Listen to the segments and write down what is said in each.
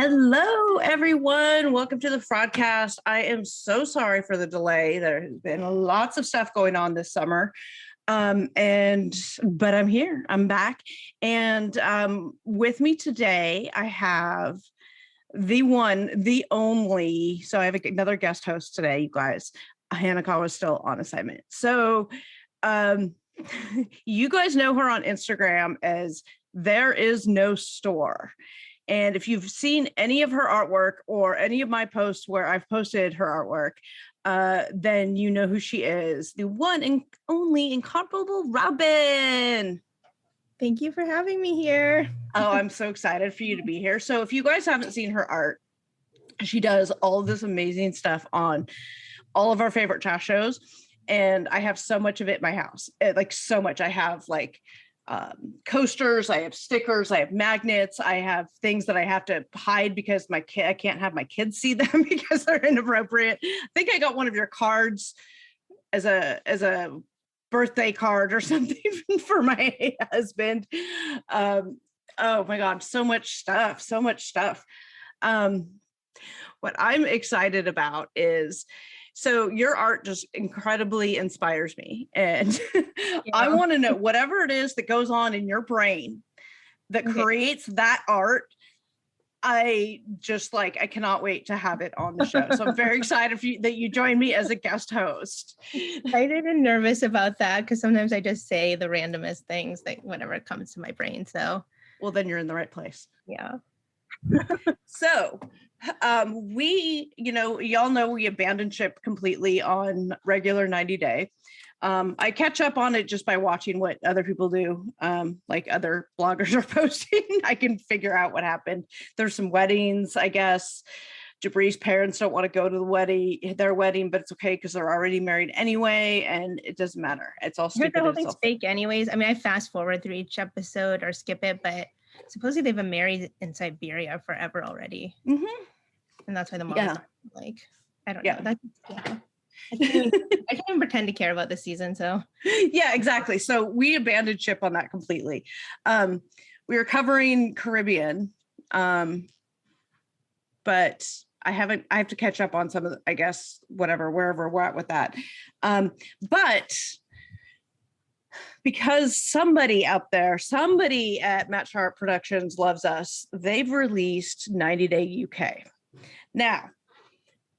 Hello, everyone. Welcome to the Fraudcast. I am so sorry for the delay. There has been lots of stuff going on this summer. But I'm here. I'm back. And with me today, I have the one, the only. So I have another guest host today, you guys. Hanaka was still on assignment. So you guys know her on Instagram as There Is No Store. And if you've seen any of her artwork or any of my posts where I've posted her artwork, then you know who she is. The one and only incomparable Robin. Thank you for having me here. Oh, I'm so excited for you to be here. So if you guys haven't seen her art, she does all of this amazing stuff on all of our favorite trash shows. And I have so much of it in my house, like so much. I have like coasters, I have stickers, I have magnets, I have things that I have to hide because I can't have my kids see them because they're inappropriate. I think I got one of your cards as a birthday card or something for my husband. Oh my God, so much stuff. What I'm excited about is, so your art just incredibly inspires me. And I want to know whatever it is that goes on in your brain that creates that art. I cannot wait to have it on the show. So I'm very excited that you join me as a guest host. Excited and nervous about that because sometimes I just say the randomest things, like whatever comes to my brain. So, well, then you're in the right place. Yeah. So y'all know we abandoned ship completely on regular 90 Day. I catch up on it just by watching what other people do, like other bloggers are posting. I can figure out what happened. There's some weddings, I guess. Jabri's parents don't want to go to their wedding, but it's okay because they're already married anyway, and it doesn't matter. It's all stupid. The whole thing's fake anyways. I mean, I fast forward through each episode or skip it, but supposedly they've been married in Siberia forever already. Mm-hmm. And that's why the mom is like, I don't know. I can't even pretend to care about this season. So yeah, exactly. So we abandoned ship on that completely. We were covering Caribbean, but I have to catch up on some of the, I guess, wherever we're at with that. But because somebody out there, somebody at Matt Sharp Productions loves us, they've released 90 Day UK. Now,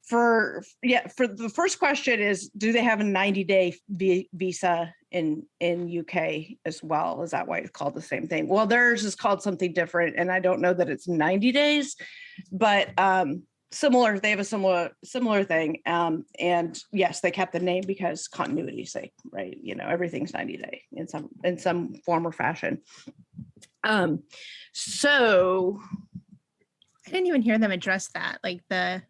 for the first question is, do they have a 90-day visa in UK as well? Is that why it's called the same thing? Well, theirs is called something different, and I don't know that it's 90 days, but similar. They have a similar thing. And yes, they kept the name because continuity's sake, right? You know, everything's 90 day in some form or fashion. So I didn't even hear them address that, like the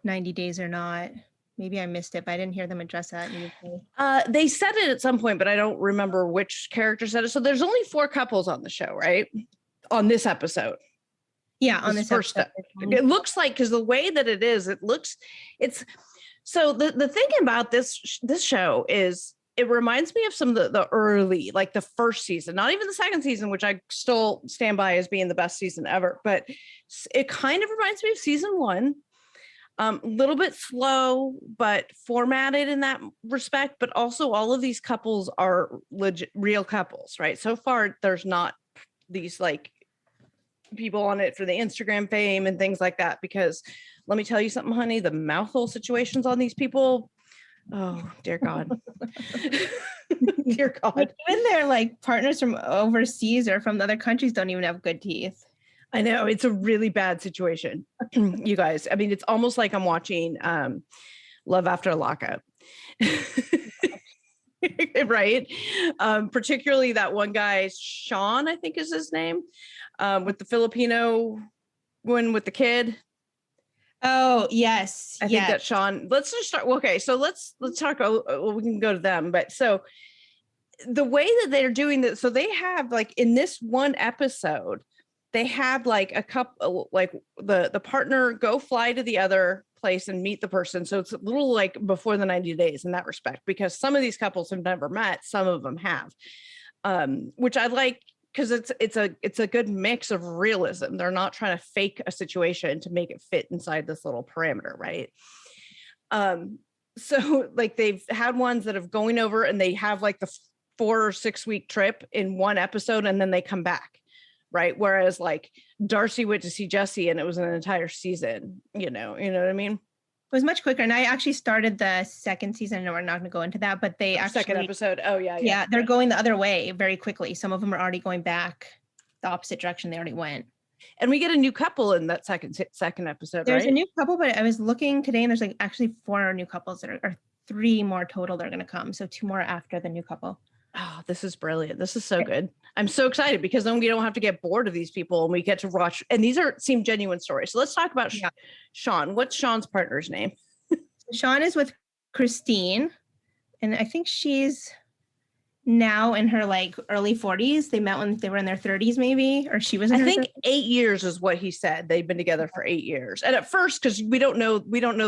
90 days or not. Maybe I missed it, but I didn't hear them address that. They said it at some point, but I don't remember which character said it. So there's only 4 couples on the show, right? On this episode. Yeah, on this first episode. It looks like, because the way that it's so the thing about this show is it reminds me of some of the early, like the first season, not even the second season, which I still stand by as being the best season ever, but it kind of reminds me of season 1. A little bit slow, but formatted in that respect. But also all of these couples are legit, real couples, right? So far, there's not these like people on it for the Instagram fame and things like that. Because let me tell you something, honey, the mouthful situations on these people. Oh, dear God. Dear God. Even their like partners from overseas or from other countries don't even have good teeth. I know, it's a really bad situation, you guys. I mean, it's almost like I'm watching Love After a Lockup. Right? Particularly that one guy, Sean, I think is his name, with the Filipino one with the kid. Oh, yes. I think that's Sean. Let's just start. Okay, so let's talk. We can go to them. But so the way that they're doing this, so they have like in this one episode, they had like a couple, like the partner go fly to the other place and meet the person. So it's a little like before the 90 days in that respect, because some of these couples have never met, some of them have, which I like because it's a good mix of realism. They're not trying to fake a situation to make it fit inside this little parameter, right? So like they've had ones that have going over and they have like the 4 or 6 week trip in one episode and then they come back, right? Whereas like Darcy went to see Jesse and it was an entire season, you know what I mean? It was much quicker. And I actually started the second season. No, we're not going to go into that, but they actually, second episode. Oh yeah. Yeah. They're going the other way very quickly. Some of them are already going back the opposite direction they already went. And we get a new couple in that second episode, There's right? a new couple, but I was looking today and there's like actually 4 new couples that are 3 more total that are going to come. So 2 more after the new couple. Oh, this is brilliant. This is so good. I'm so excited because then we don't have to get bored of these people and we get to watch. And these seem genuine stories. So let's talk about Sean. What's Sean's partner's name? Sean is with Christine. And I think she's now in her like early 40s. They met when they were in their 30s, maybe, or she was in I think 30s. 8 years is what he said. They've been together for 8 years. And at first, because we don't know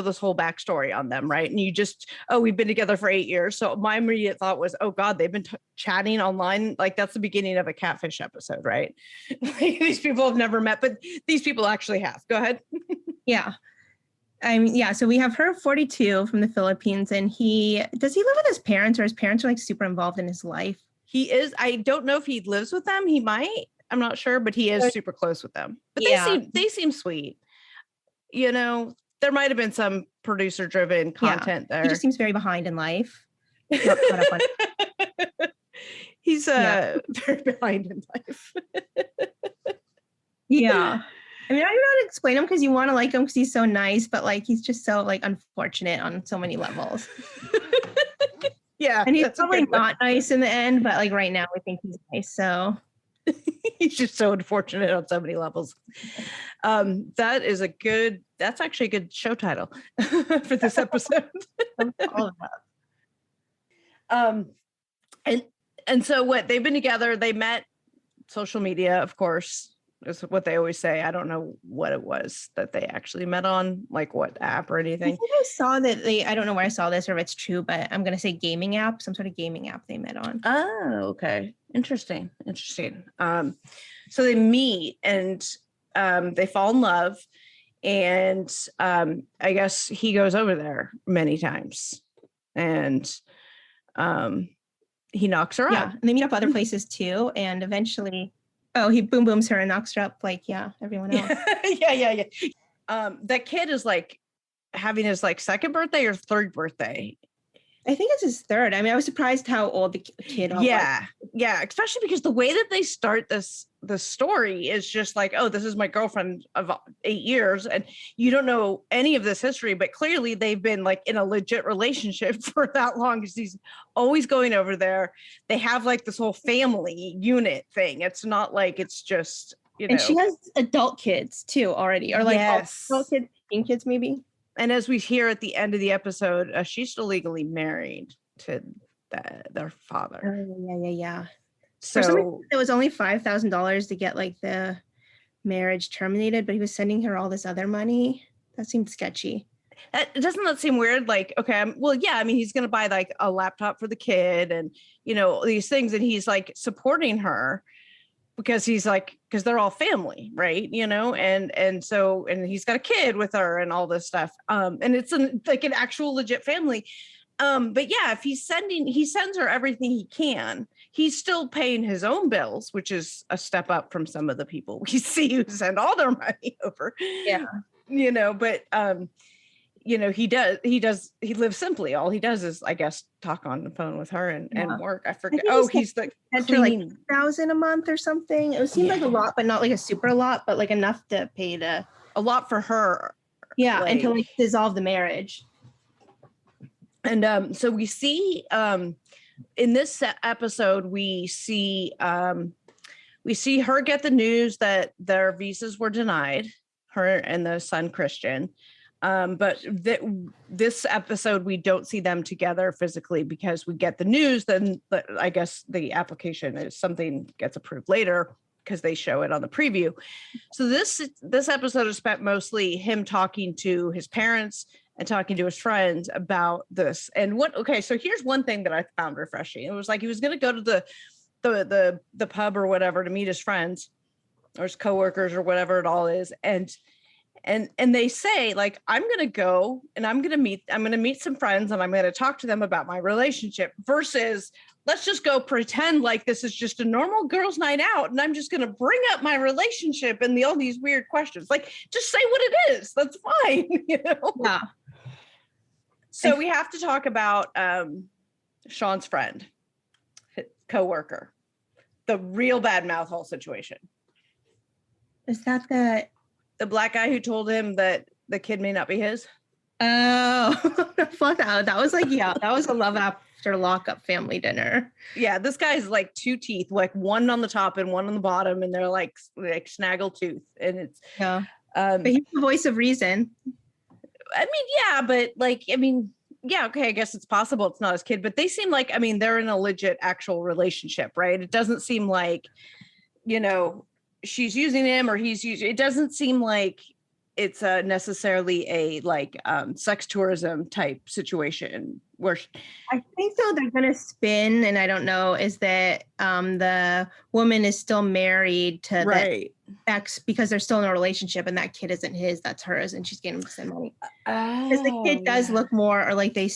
this whole backstory on them, right? And you just, we've been together for 8 years. So my immediate thought was, oh God, they've been chatting online. Like that's the beginning of a Catfish episode, right? Like, these people have never met, but these people actually have. Go ahead. Yeah. So we have her 42 from the Philippines, and does he live with his parents, or his parents are like super involved in his life? He is. I don't know if he lives with them. He might. I'm not sure, but he is super close with them. But they seem sweet. You know, there might have been some producer driven content there. He just seems very behind in life. Not caught up on He's very behind in life. Yeah. I mean, I don't know how to explain him because you want to like him because he's so nice, but like he's just so like unfortunate on so many levels. Yeah. And he's probably not nice in the end, but like right now we think he's nice. So he's just so unfortunate on so many levels. That's actually a good show title for this episode. All of that. And so what, they've been together, they met social media, of course, is what they always say. I don't know what it was that they actually met on, like what app or anything. I think I saw that I don't know where I saw this or if it's true, but I'm going to say gaming app, some sort of gaming app they met on. Oh, okay. Interesting. So they meet and they fall in love, and I guess he goes over there many times and he knocks her up. And they meet up other places too, and eventually he boom booms her and knocks her up like everyone else. Yeah. That kid is like having his like second birthday or third birthday. I think it's his third. I mean, I was surprised how old the kid was. Yeah, especially because the way that they start the story is just like, oh, this is my girlfriend of 8 years, and you don't know any of this history, but clearly they've been like in a legit relationship for that long because he's always going over there. They have like this whole family unit thing. It's not like it's just, And she has adult kids too already, or like adult kids, teen kids maybe. And as we hear at the end of the episode, she's still legally married to their father. Yeah. So it was only $5,000 to get like the marriage terminated, but he was sending her all this other money. That seemed sketchy. Doesn't that seem weird? Like, okay, I mean, he's going to buy like a laptop for the kid and, these things. And he's like supporting her because because they're all family, right? And so he's got a kid with her and all this stuff. And it's like an actual legit family. But yeah, if he sends her everything he can, he's still paying his own bills, which is a step up from some of the people we see who send all their money over. Yeah. But he lives simply. All he does is, I guess, talk on the phone with her and work. I forget. He's like like $1,000 a month or something. It seemed like a lot, but not like a super lot, but like enough to pay a lot for her. Yeah. And to like dissolve the marriage. And so we see in this episode, we see her get the news that their visas were denied, her and the son Christian. But this episode, we don't see them together physically because we get the news. Then I guess the application is something gets approved later because they show it on the preview. So this episode is spent mostly him talking to his parents and talking to his friends about this. And so here's one thing that I found refreshing. It was like he was going to go to the pub or whatever to meet his friends or his coworkers or whatever it all is. And they say, like, I'm going to go and I'm going to meet some friends and I'm going to talk to them about my relationship versus let's just go pretend like this is just a normal girls' night out. And I'm just going to bring up my relationship and all these weird questions. Like, just say what it is. That's fine. Yeah. So we have to talk about Sean's friend, coworker, the real bad mouth hole situation. Is that the black guy who told him that the kid may not be his? Oh, fuck that. That was like, yeah, that was a love after lockup family dinner. Yeah, this guy's like two teeth, like one on the top and one on the bottom, and they're like snaggle tooth. And it's but he's the voice of reason. I mean, yeah, but like, I mean, yeah, okay, I guess it's possible it's not his kid, but they seem like, I mean, they're in a legit actual relationship, right? It doesn't seem like, she's using him or he's using, it doesn't seem like it's necessarily a like sex tourism type situation where I think though they're gonna spin, and I don't know, is that the woman is still married to the ex because they're still in a relationship and that kid isn't his, that's hers, and she's getting him to send money. Because the kid does look more, or like they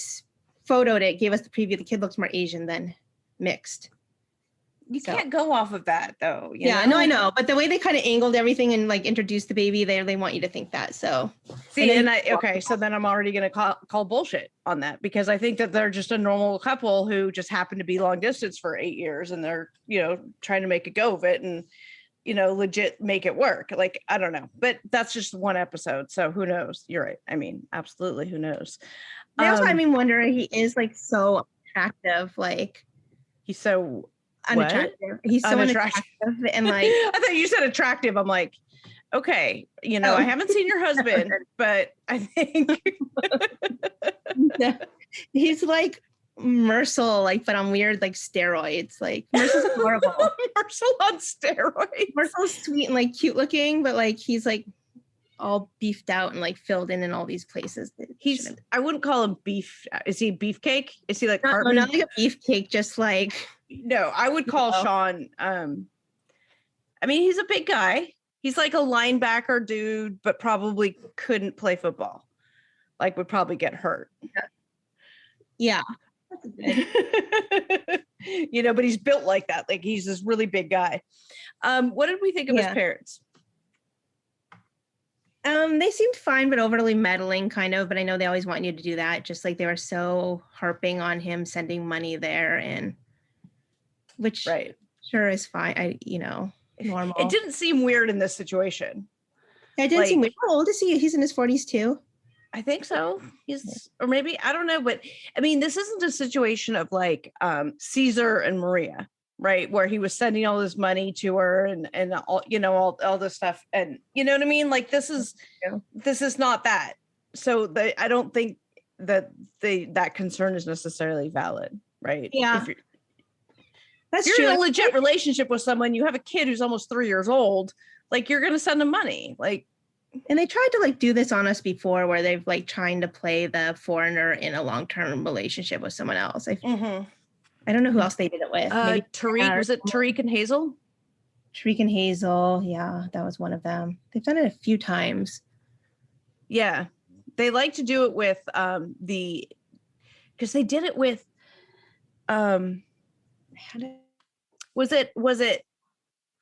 photoed it, gave us the preview, the kid looks more Asian than mixed. You can't go off of that though. Yeah, no, I know. But the way they kind of angled everything and like introduced the baby, they want you to think that. So see, so then I'm already going to call bullshit on that because I think that they're just a normal couple who just happen to be long distance for 8 years and they're, trying to make a go of it and, legit make it work. Like, I don't know, but that's just one episode. So who knows? You're right. I mean, absolutely. Who knows? That's why I mean, wondering, he is like so attractive. Like he's so unattractive. What? He's so unattractive and like I thought you said attractive. I'm like, okay, I haven't seen your husband, but I think he's like Mercil, like, but on weird like steroids. Like Mercil's horrible. Mercil on steroids. Mercil's sweet and like cute looking, but like he's like all beefed out and like filled in all these places. I wouldn't call him beef. Is he beefcake? Is he like not like a beefcake, just like no, I would call Sean. I mean, he's a big guy. He's like a linebacker dude, but probably couldn't play football. Like would probably get hurt. Yeah. But he's built like that. Like he's this really big guy. What did we think of his parents? They seemed fine, but overly meddling kind of, but I know they always want you to do that. Just like they were so harping on him sending money there, and which sure is fine. Normal. It didn't seem weird in this situation. It didn't seem weird. How old is he? He's in his 40s too. I think so. Or maybe, I don't know, but I mean, this isn't a situation of like Caesar and Maria, right? Where he was sending all this money to her and all, all this stuff. And you know what I mean? Like this is not that. So I don't think that that concern is necessarily valid, right? Yeah. That's true. You're in a legit relationship with someone, you have a kid who's almost 3 years old, like you're going to send them money. Like, and they tried to like do this on us before where they've like trying to play the foreigner in a long-term relationship with someone else. I don't know who else they did it with. Maybe Tariq, was it Tariq and Hazel? Tariq and Hazel. Yeah, that was one of them. They've done it a few times. Yeah. They like to do it with because they did it with was it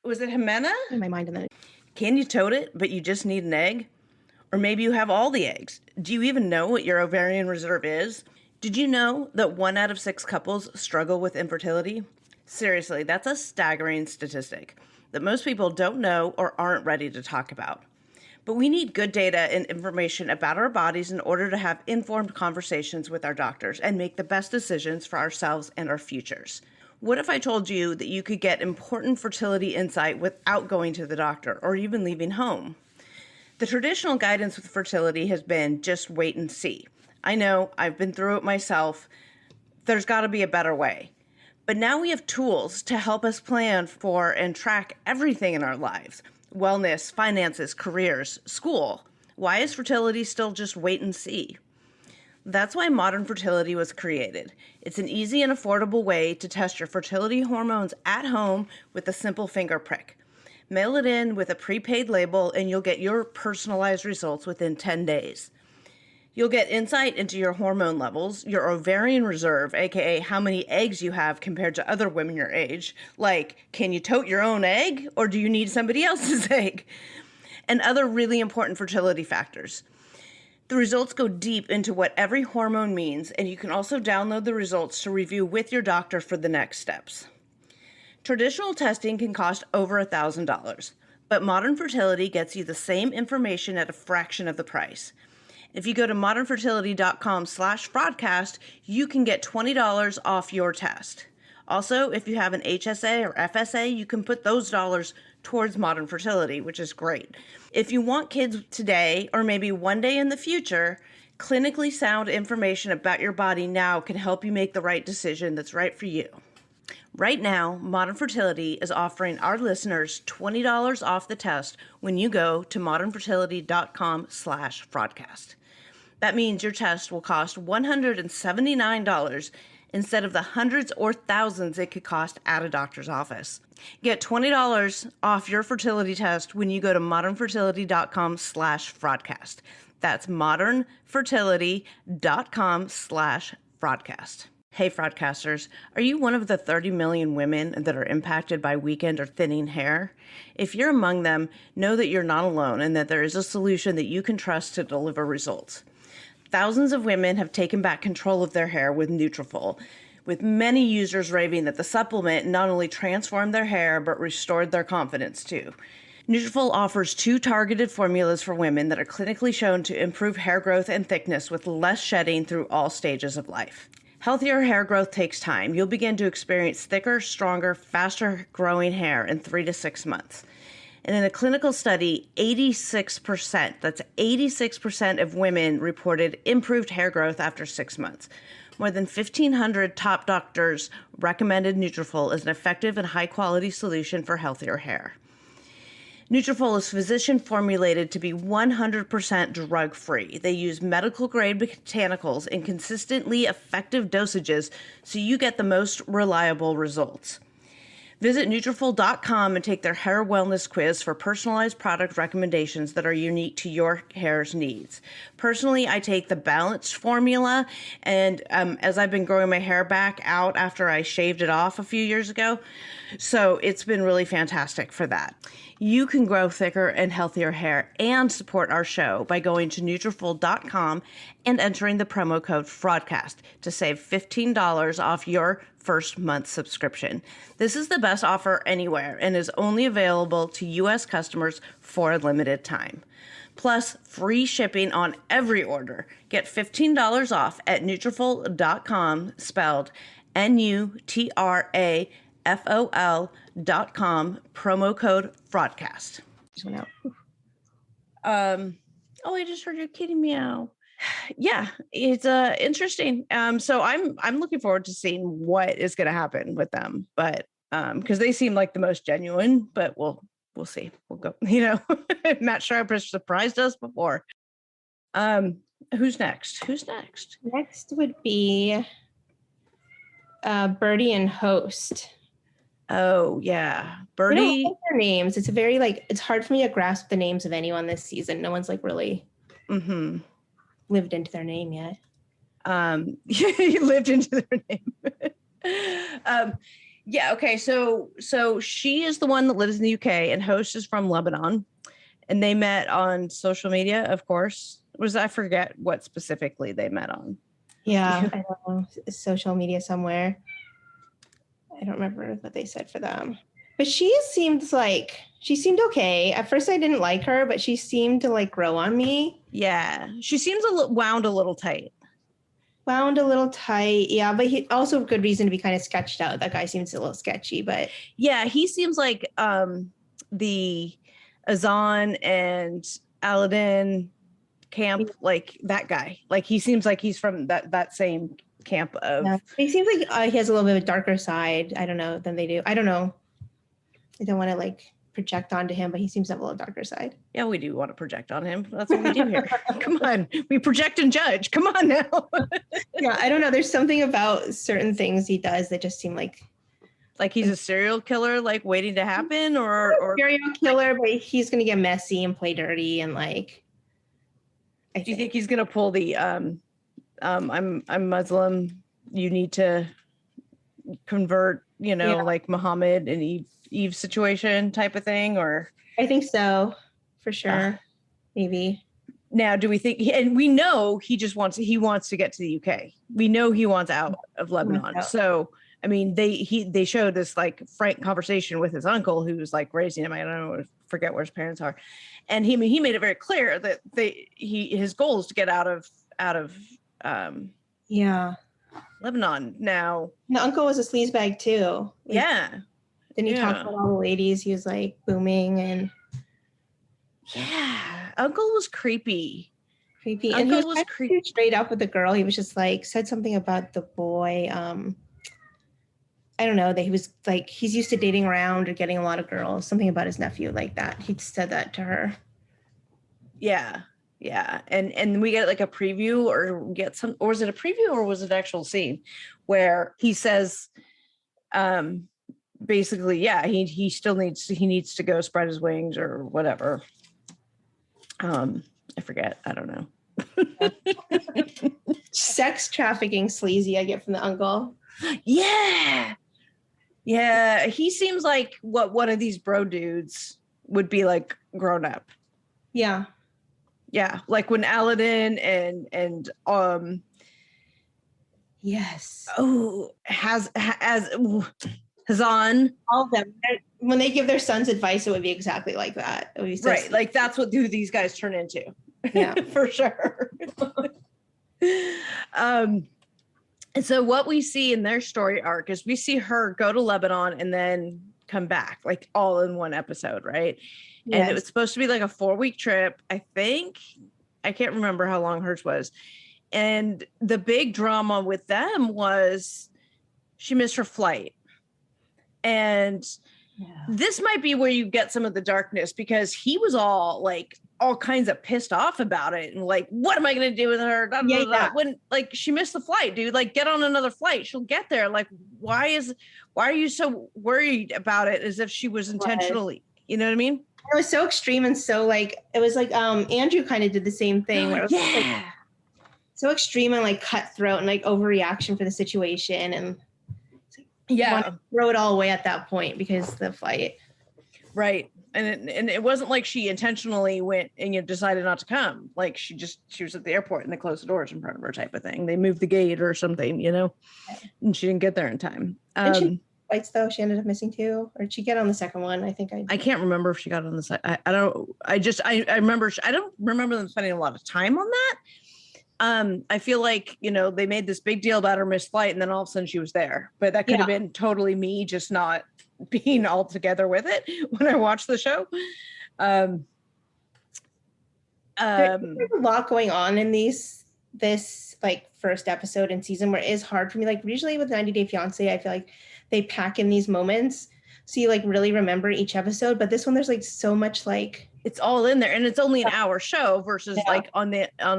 Jimena? In my mind, and then can you tote it, but you just need an egg? Or maybe you have all the eggs. Do you even know what your ovarian reserve is? Did you know that 1 out of 6 couples struggle with infertility? Seriously, that's a staggering statistic that most people don't know or aren't ready to talk about. But we need good data and information about our bodies in order to have informed conversations with our doctors and make the best decisions for ourselves and our futures. What if I told you that you could get important fertility insight without going to the doctor or even leaving home? The traditional guidance with fertility has been just wait and see. I know, I've been through it myself. There's got to be a better way. But now we have tools to help us plan for and track everything in our lives. Wellness, finances, careers, school. Why is fertility still just wait and see? That's why modern fertility was created. It's an easy and affordable way to test your fertility hormones at home with a simple finger prick. Mail it in with a prepaid label and you'll get your personalized results within 10 days. You'll get insight into your hormone levels, your ovarian reserve, aka how many eggs you have compared to other women your age, like can you tote your own egg or do you need somebody else's egg, and other really important fertility factors. The results go deep into what every hormone means, and you can also download the results to review with your doctor for the next steps. Traditional testing can cost over $1,000, but modern fertility gets you the same information at a fraction of the price. If you go to modernfertility.com/fraudcast, you can get $20 off your test. Also, if you have an HSA or FSA, you can put those dollars towards modern fertility, which is great. If you want kids today or maybe one day in the future, clinically sound information about your body now can help you make the right decision that's right for you. Right now, Modern Fertility is offering our listeners $20 off the test when you go to modernfertility.com/fraudcast. That means your test will cost $179 instead of the hundreds or thousands it could cost at a doctor's office. Get $20 off your fertility test when you go to modernfertility.com/fraudcast. That's modernfertility.com/fraudcast. Hey, fraudcasters, are you one of the 30 million women that are impacted by weakened or thinning hair? If you're among them, know that you're not alone and that there is a solution that you can trust to deliver results. Thousands of women have taken back control of their hair with Nutrafol, with many users raving that the supplement not only transformed their hair, but restored their confidence too. Nutrafol offers 2 targeted formulas for women that are clinically shown to improve hair growth and thickness with less shedding through all stages of life. Healthier hair growth takes time. You'll begin to experience thicker, stronger, faster growing hair in 3 to 6 months. And in a clinical study, 86%, that's 86% of women reported improved hair growth after 6 months. More than 1,500 top doctors recommended Nutrafol as an effective and high-quality solution for healthier hair. Nutrafol is physician formulated to be 100% drug-free. They use medical-grade botanicals in consistently effective dosages so you get the most reliable results. Visit Nutrafol.com and take their hair wellness quiz for personalized product recommendations that are unique to your hair's needs. Personally, I take the balanced formula, and as I've been growing my hair back out after I shaved it off a few years ago, so it's been really fantastic for that. You can grow thicker and healthier hair and support our show by going to Nutrafol.com and entering the promo code FRAUDCAST to save $15 off your first month subscription. This is the best offer anywhere and is only available to U.S. customers for a limited time. Plus, free shipping on every order. Get $15 off at Nutrafol.com, spelled Nutrafol.com, promo code FRAUDCAST. Oh, I just heard your kitty meow. Yeah, it's interesting. So I'm looking forward to seeing what is going to happen with them, but because they seem like the most genuine, but we'll see. We'll go. Matt Sharp has surprised us before. Who's next? Next would be Birdie and Host. Oh yeah, Birdie. I don't like their names. It's a very it's hard for me to grasp the names of anyone this season. No one's really lived into their name yet. You lived into their name. Yeah. Okay. So she is the one that lives in the UK, and Host is from Lebanon, and they met on social media. Of course, I forget what specifically they met on. Yeah, I don't know. Social media somewhere. I don't remember what they said for them. But she seemed okay. At first I didn't like her, but she seemed to grow on me. Yeah. She seems wound a little tight. Yeah, but he also good reason to be kind of sketched out. That guy seems a little sketchy, but yeah, he seems like the Azan and Aladdin camp, like that guy. Like he seems like he's from that same camp of. Yeah. He seems like he has a little bit of a darker side. I don't know than they do. I don't know. I don't want to project onto him, but he seems to have a little darker side. Yeah, we do want to project on him. That's what we do here. Come on. We project and judge. Come on now. Yeah, I don't know. There's something about certain things he does that just seem like he's a serial killer, like waiting to happen, or serial killer, but he's gonna get messy and play dirty and like. Do you think he's gonna pull the I'm Muslim, you need to convert, like Muhammad and Eve situation type of thing? Or I think so, for sure. Maybe. Now, do we think, and we know he wants to get to the UK. We know he wants out of Lebanon. So, I mean, they showed this like frank conversation with his uncle who's like raising him. I don't know, forget where his parents are. And he made it very clear that his goal is to get out of Lebanon. Now, the uncle was a sleazebag too. Yeah. Then he talked about all the ladies. He was like booming and. Yeah, Uncle was creepy. Creepy. And he was creepy. Straight up with the girl. He was just like, said something about the boy. I don't know, that he was like, he's used to dating around or getting a lot of girls. Something about his nephew like that. He said that to her. Yeah. Yeah. And we get like a preview or was it a preview or was it an actual scene where he says, basically, yeah, he still needs to go spread his wings or whatever. I forget. I don't know. Sex trafficking sleazy I get from the uncle. Yeah. Yeah. He seems like what one of these bro dudes would be like grown up. Yeah. Yeah. Like when Aladdin and yes. Oh, Hazan. All of them. When they give their sons advice, it would be exactly like that. It would be so right. Like that's who these guys turn into. Yeah. For sure. And so what we see in their story arc is we see her go to Lebanon and then come back, like all in one episode, right? Yes. And it was supposed to be like a 4-week trip. I think, I can't remember how long hers was. And the big drama with them was she missed her flight. And this might be where you get some of the darkness because he was all kinds of pissed off about it and like, what am I going to do with her? When like she missed the flight, dude, like get on another flight. She'll get there. Like, why are you so worried about it as if she was intentionally, you know what I mean? It was so extreme and so like, it was like, Andrew kind of did the same thing. Where it was like, so extreme and like cutthroat and like overreaction for the situation. And throw it all away at that point because the flight. Right. And it wasn't like she intentionally went and decided not to come. Like she was at the airport and they closed the doors in front of her type of thing. They moved the gate or something, and she didn't get there in time. Flights though, she ended up missing 2, or did she get on the second one? I think I can't remember if she got on the side. I remember, I don't remember them spending a lot of time on that. I feel like, they made this big deal about her missed flight and then all of a sudden she was there, but that could have been totally me just not being all together with it when I watched the show. There's a lot going on in this like first episode and season where it is hard for me. Like usually with 90 Day Fiance, I feel like they pack in these moments so you like really remember each episode, but this one there's like so much like it's all in there and it's only an hour show versus like on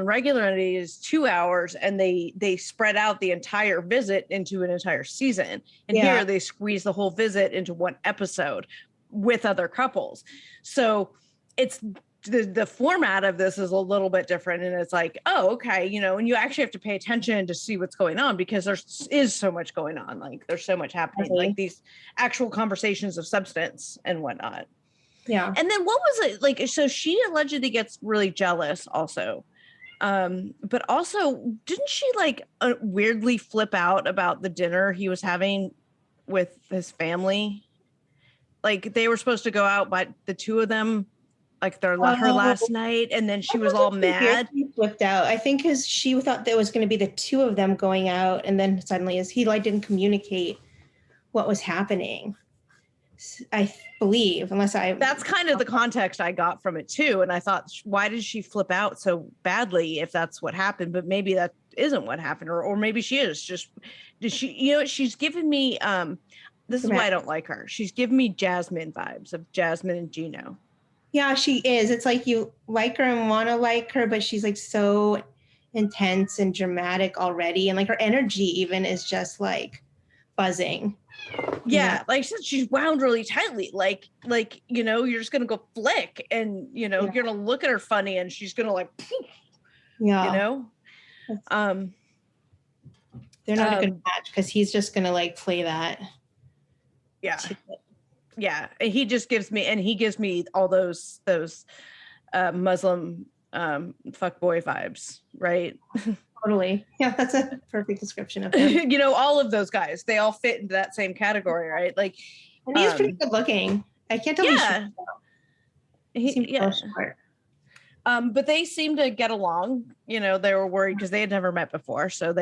regular it is 2 hours and they spread out the entire visit into an entire season. And here they squeeze the whole visit into one episode with other couples. So it's the format of this is a little bit different. And it's like, oh, okay. And you actually have to pay attention to see what's going on because there is so much going on. Like there's so much happening, like these actual conversations of substance and whatnot. Yeah. And then what was it like? So she allegedly gets really jealous also. But also didn't she like weirdly flip out about the dinner he was having with his family? Like they were supposed to go out, but the two of them, like her last night. And then she was all mad. She flipped out. I think because she thought there was going to be the two of them going out. And then suddenly he like didn't communicate what was happening. I believe, that's kind of the context I got from it too. And I thought, why did she flip out so badly if that's what happened? But maybe that isn't what happened, or maybe she is just, did she, she's given me, This is why I don't like her. She's giving me Jasmine vibes of Jasmine and Gino. Yeah, she is. It's like you like her and want to like her, but she's like so intense and dramatic already. And like her energy even is just like buzzing. Yeah, like I said, she's wound really tightly. Like, you know, you're just gonna go flick and you know, you're gonna look at her funny and she's gonna like poof, you know. They're not a good match because he's just gonna like play that. Yeah. Yeah. And he gives me all those Muslim fuckboy vibes, right? Totally. Yeah, that's a perfect description of him. You know, all of those guys, they all fit into that same category, right? Like, and he's pretty good looking. I can't tell. Yeah. Short. But they seem to get along. You know, they were worried because they had never met before, so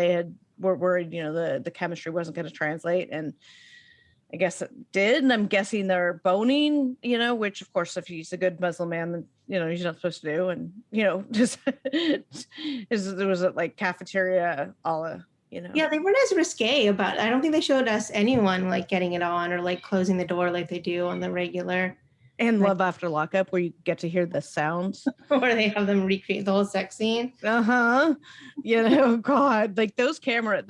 were worried. You know, the chemistry wasn't going to translate, and I guess it did. And I'm guessing they're boning. You know, which of course, if he's a good Muslim man, then you know he's not supposed to do. And you know, just there was a like cafeteria a la, you know. Yeah, they weren't as risque about it. I don't think they showed us anyone like getting it on or like closing the door like they do on the regular. And Love After Lockup, where you get to hear the sounds. Where they have them recreate the whole sex scene. Uh-huh. You know, God, like those camera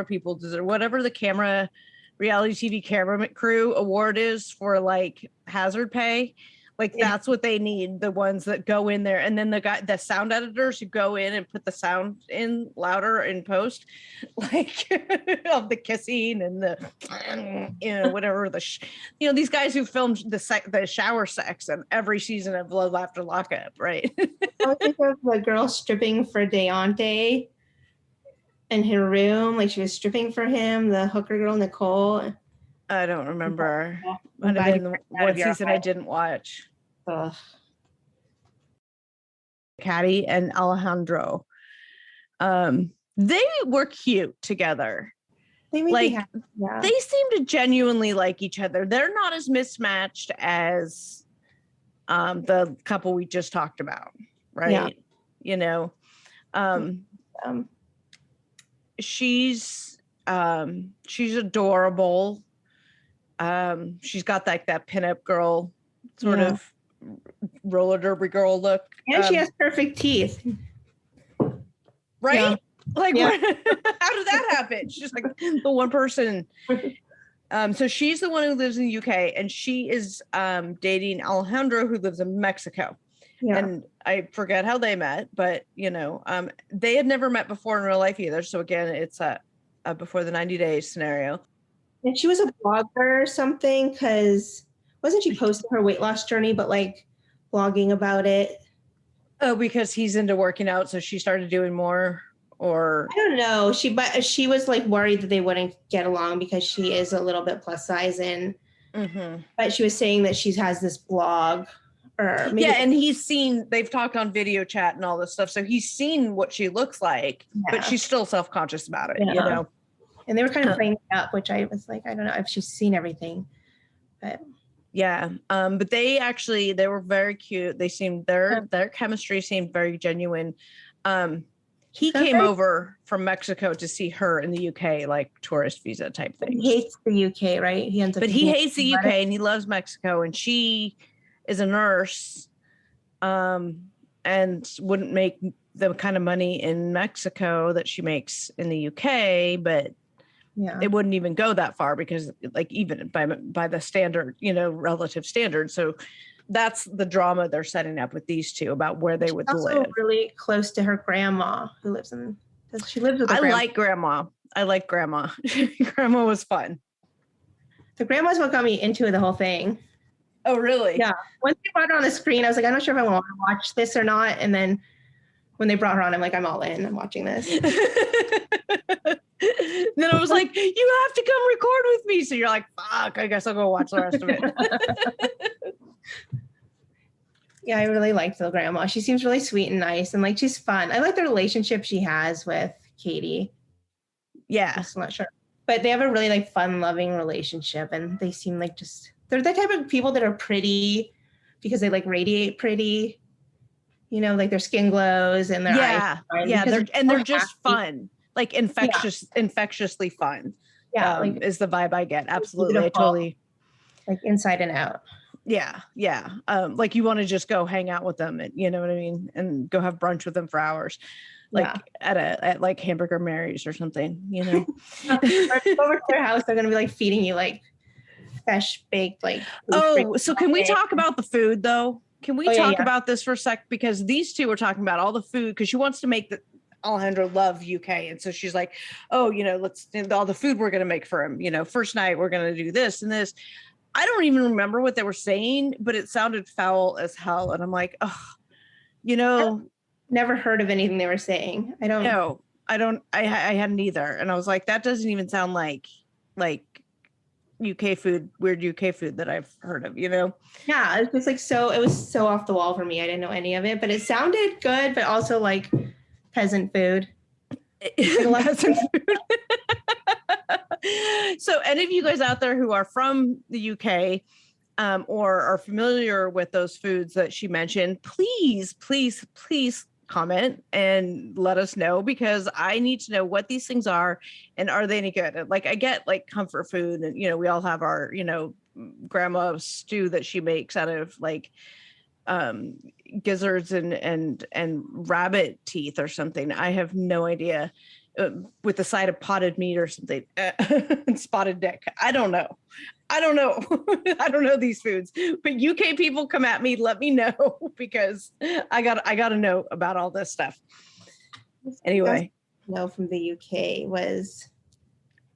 people deserve whatever the reality TV camera crew award is for like hazard pay. Like that's what they need, the ones that go in there. And then the sound editors who go in and put the sound in louder in post, like of the kissing and the, you know, whatever you know, these guys who filmed the shower sex in every season of Love After Lockup, right? I think of the girl stripping for Deontay in her room, like she was stripping for him, the hooker girl, Nicole. I don't remember. Might have been the one season I didn't watch. Ugh. Caddy and Alejandro. They were cute together. They seem to genuinely like each other. They're not as mismatched as the couple we just talked about, right? Yeah. You know, she's adorable. She's got like that pinup girl sort of roller derby girl look. And she has perfect teeth. Right? Yeah. Like, how did that happen? She's just like the one person. So she's the one who lives in the UK, and she is dating Alejandro, who lives in Mexico. Yeah. And I forget how they met, but you know, they had never met before in real life either. So again, it's a before the 90 days scenario. And she was a blogger or something, because wasn't she posting her weight loss journey, but like blogging about it? Oh, because he's into working out, so she started doing more, or I don't know. She was like worried that they wouldn't get along because she is a little bit plus size, and but she was saying that she has this blog. Or maybe and they've talked on video chat and all this stuff, so he's seen what she looks like, but she's still self-conscious about it, you know. And they were kind of playing it up, which I was like, I don't know if she's seen everything, but yeah. But they were very cute. They seemed their chemistry seemed very genuine. He came over from Mexico to see her in the UK, like tourist visa type thing. He hates the UK, right? He hates the UK and he loves Mexico, and she is a nurse, and wouldn't make the kind of money in Mexico that she makes in the UK, but it wouldn't even go that far because like even by the standard, you know, relative standard. So that's the drama they're setting up with these two about where they would live. Really close to her grandma who lives in. She lives with. I like grandma. Grandma was fun. The grandma's what got me into the whole thing. Oh, really? Yeah. Once they brought her on the screen, I was like, I'm not sure if I want to watch this or not. And then when they brought her on, I'm like, I'm all in. I'm watching this. Then I was like, you have to come record with me. So you're like, fuck, I guess I'll go watch the rest of it. Yeah, I really liked the grandma. She seems really sweet and nice, and like she's fun. I like the relationship she has with Katie. Yeah. I'm not sure. But they have a really like fun, loving relationship, and they seem like they're the type of people that are pretty because they like radiate pretty. You know, like their skin glows and their eyes. Yeah, they're just fun. Like infectiously fun. Yeah, like is the vibe I get. Absolutely. I totally like inside and out. Yeah. Like you want to just go hang out with them, and you know what I mean, and go have brunch with them for hours, like at like Hamburger Mary's or something, you know. Over to their house, they're gonna be like feeding you like fresh baked like. So can we talk about the food though? Can we talk about this for a sec? Because these two were talking about all the food, because she wants to make Alejandro love UK. And so she's like, oh, let's all the food we're going to make for him. First night we're going to do this and this. I don't even remember what they were saying, but it sounded foul as hell. And I'm like, oh, I've never heard of anything they were saying. I hadn't either. And I was like, that doesn't even sound like UK food, weird UK food that I've heard of, Yeah, it's just like it was so off the wall for me. I didn't know any of it, but it sounded good, but also like peasant food. Peasant food. So any of you guys out there who are from the UK or are familiar with those foods that she mentioned, please comment and let us know, because I need to know what these things are and are they any good. Like I get like comfort food, and we all have our grandma stew that she makes out of like gizzards and rabbit teeth or something. I have no idea, with the side of potted meat or something, and spotted dick. I don't know. I don't know these foods, but UK people, come at me, let me know, because I got to know about all this stuff. Anyway. No, from the UK was,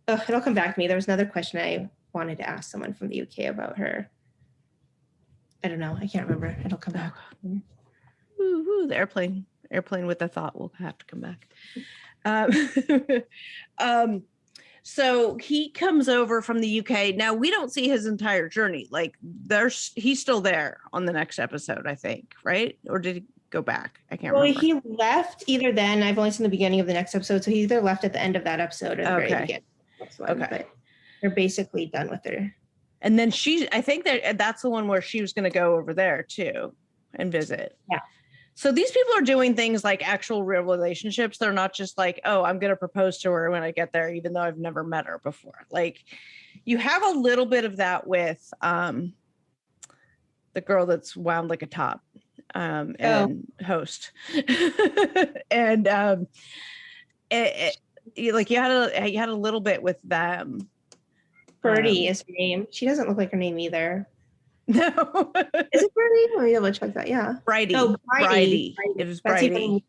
it'll come back to me. There was another question I wanted to ask someone from the UK about her. I don't know. I can't remember. It'll come back. Ooh, the airplane with the thought will have to come back. So he comes over from the UK. Now we don't see his entire journey. Like he's still there on the next episode, I think, right? Or did he go back? I can't remember. He left either then. I've only seen the beginning of the next episode. So he either left at the end of that episode or the very beginning. Okay. But they're basically done with her. And then I think that's the one where she was going to go over there too and visit. Yeah. So these people are doing things like actual real relationships. They're not just like, oh, I'm going to propose to her when I get there, even though I've never met her before. Like you have a little bit of that with the girl that's wound like a top and host. And like you had a little bit with them. Birdie is her name. She doesn't look like her name either. No. Is it Birdie? Let me double check that. Yeah. Bridie. Oh, Bridie. It was Bridie.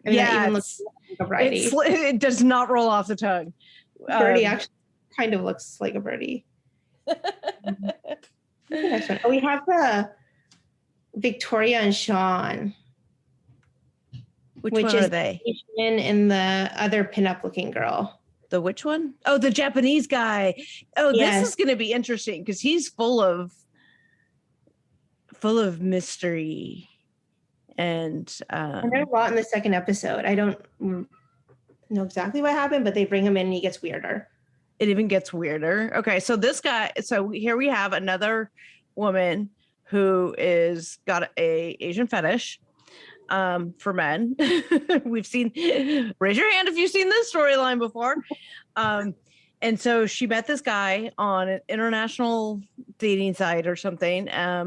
That even looks like a Bridie. It does not roll off the tongue. Birdie actually kind of looks like a Birdie. Next one. Oh, we have Victoria and Sean. Which one are they? And the other pinup looking girl. The which one? Oh, the Japanese guy. Oh, yes. This is going to be interesting because he's full of mystery and there's a lot in the second episode. I don't know exactly what happened, but they bring him in and he gets weirder. It even gets weirder. Okay, so this guy. So here we have another woman who is got a Asian fetish. For men. We've seen, raise your hand if you've seen this storyline before. And so she met this guy on an international dating site or something. I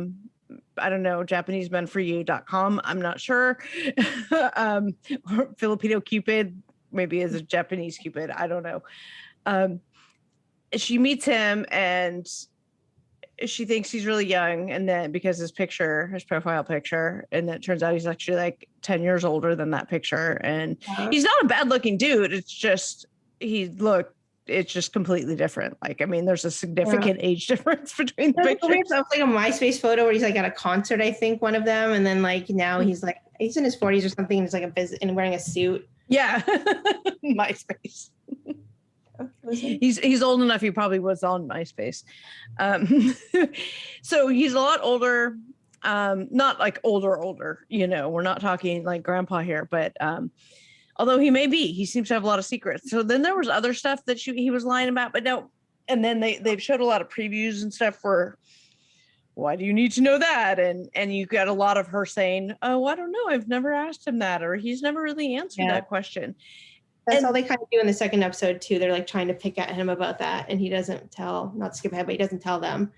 don't know, JapaneseMenForYou.com. I'm not sure. Filipino Cupid, maybe is a Japanese Cupid. I don't know. She meets him and she thinks he's really young, and then because his profile picture, and then it turns out he's actually like 10 years older than that picture, and he's not a bad looking dude. It's just it's just completely different. Like, I mean, there's a significant age difference between the pictures. It's like a MySpace photo where he's like at a concert, I think, one of them, and then like now he's in his 40s or something, and he's like and wearing a suit. Yeah. MySpace. He's old enough. He probably was on MySpace. So he's a lot older, not like older, we're not talking like grandpa here, but although he seems to have a lot of secrets. So then there was other stuff that he was lying about, but no. And then they've showed a lot of previews and stuff where, why do you need to know that? And you got a lot of her saying, oh, I don't know, I've never asked him that, or he's never really answered that question. That's all they kind of do in the second episode too. They're like trying to pick at him about that, and he doesn't tell. Not skip ahead, but he doesn't tell them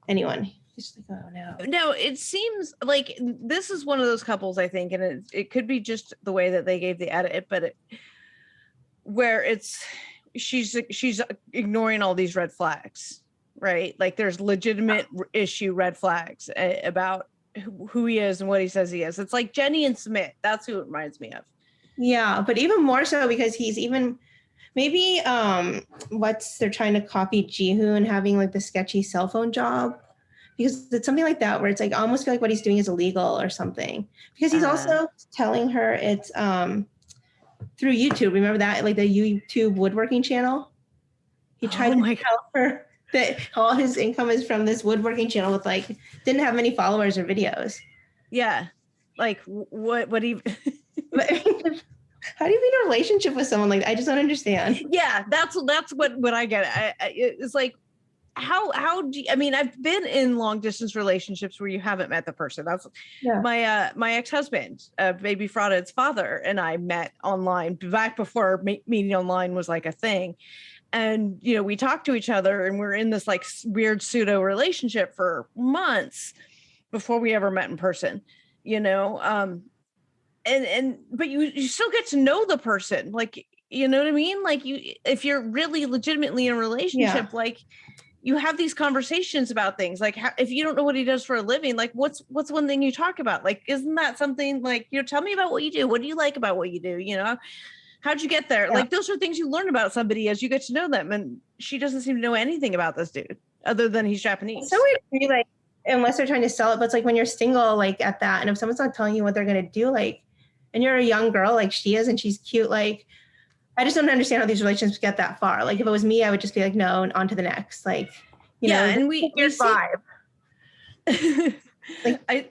anyone. He's just like, oh no. No, it seems like this is one of those couples, I think, and it could be just the way that they gave the edit, but where she's ignoring all these red flags, right? Like there's legitimate issue red flags about who he is and what he says he is. It's like Jenny and Smith. That's who it reminds me of. Yeah, but even more so because he's even maybe they're trying to copy Jihoon having like the sketchy cell phone job, because it's something like that where it's like I almost feel like what he's doing is illegal or something, because he's also telling her it's through YouTube. Remember that, like the YouTube woodworking channel? He tried to tell her that all his income is from this woodworking channel with like didn't have many followers or videos. Yeah, like what even. How do you be in a relationship with someone like that? I just don't understand. Yeah, that's what I get. It's like how do you, I mean, I've been in long distance relationships where you haven't met the person. That's my ex-husband, baby Fraudcast's father, and I met online back before meeting online was like a thing. And we talked to each other, and we're in this like weird pseudo relationship for months before we ever met in person. But you still get to know the person, like, you know what I mean? Like if you're really legitimately in a relationship, like you have these conversations about things like if you don't know what he does for a living, like what's one thing you talk about? Like, isn't that something like, tell me about what you do. What do you like about what you do? How'd you get there? Yeah. Like those are things you learn about somebody as you get to know them. And she doesn't seem to know anything about this dude other than he's Japanese. It's so weird, like, unless they're trying to sell it, but it's like when you're single, like at that, and if someone's not telling you what they're going to do, like, and you're a young girl like she is and she's cute, like I just don't understand how these relationships get that far. Like if it was me, I would just be like, no, and on to the next. Like, and we vibe. Like,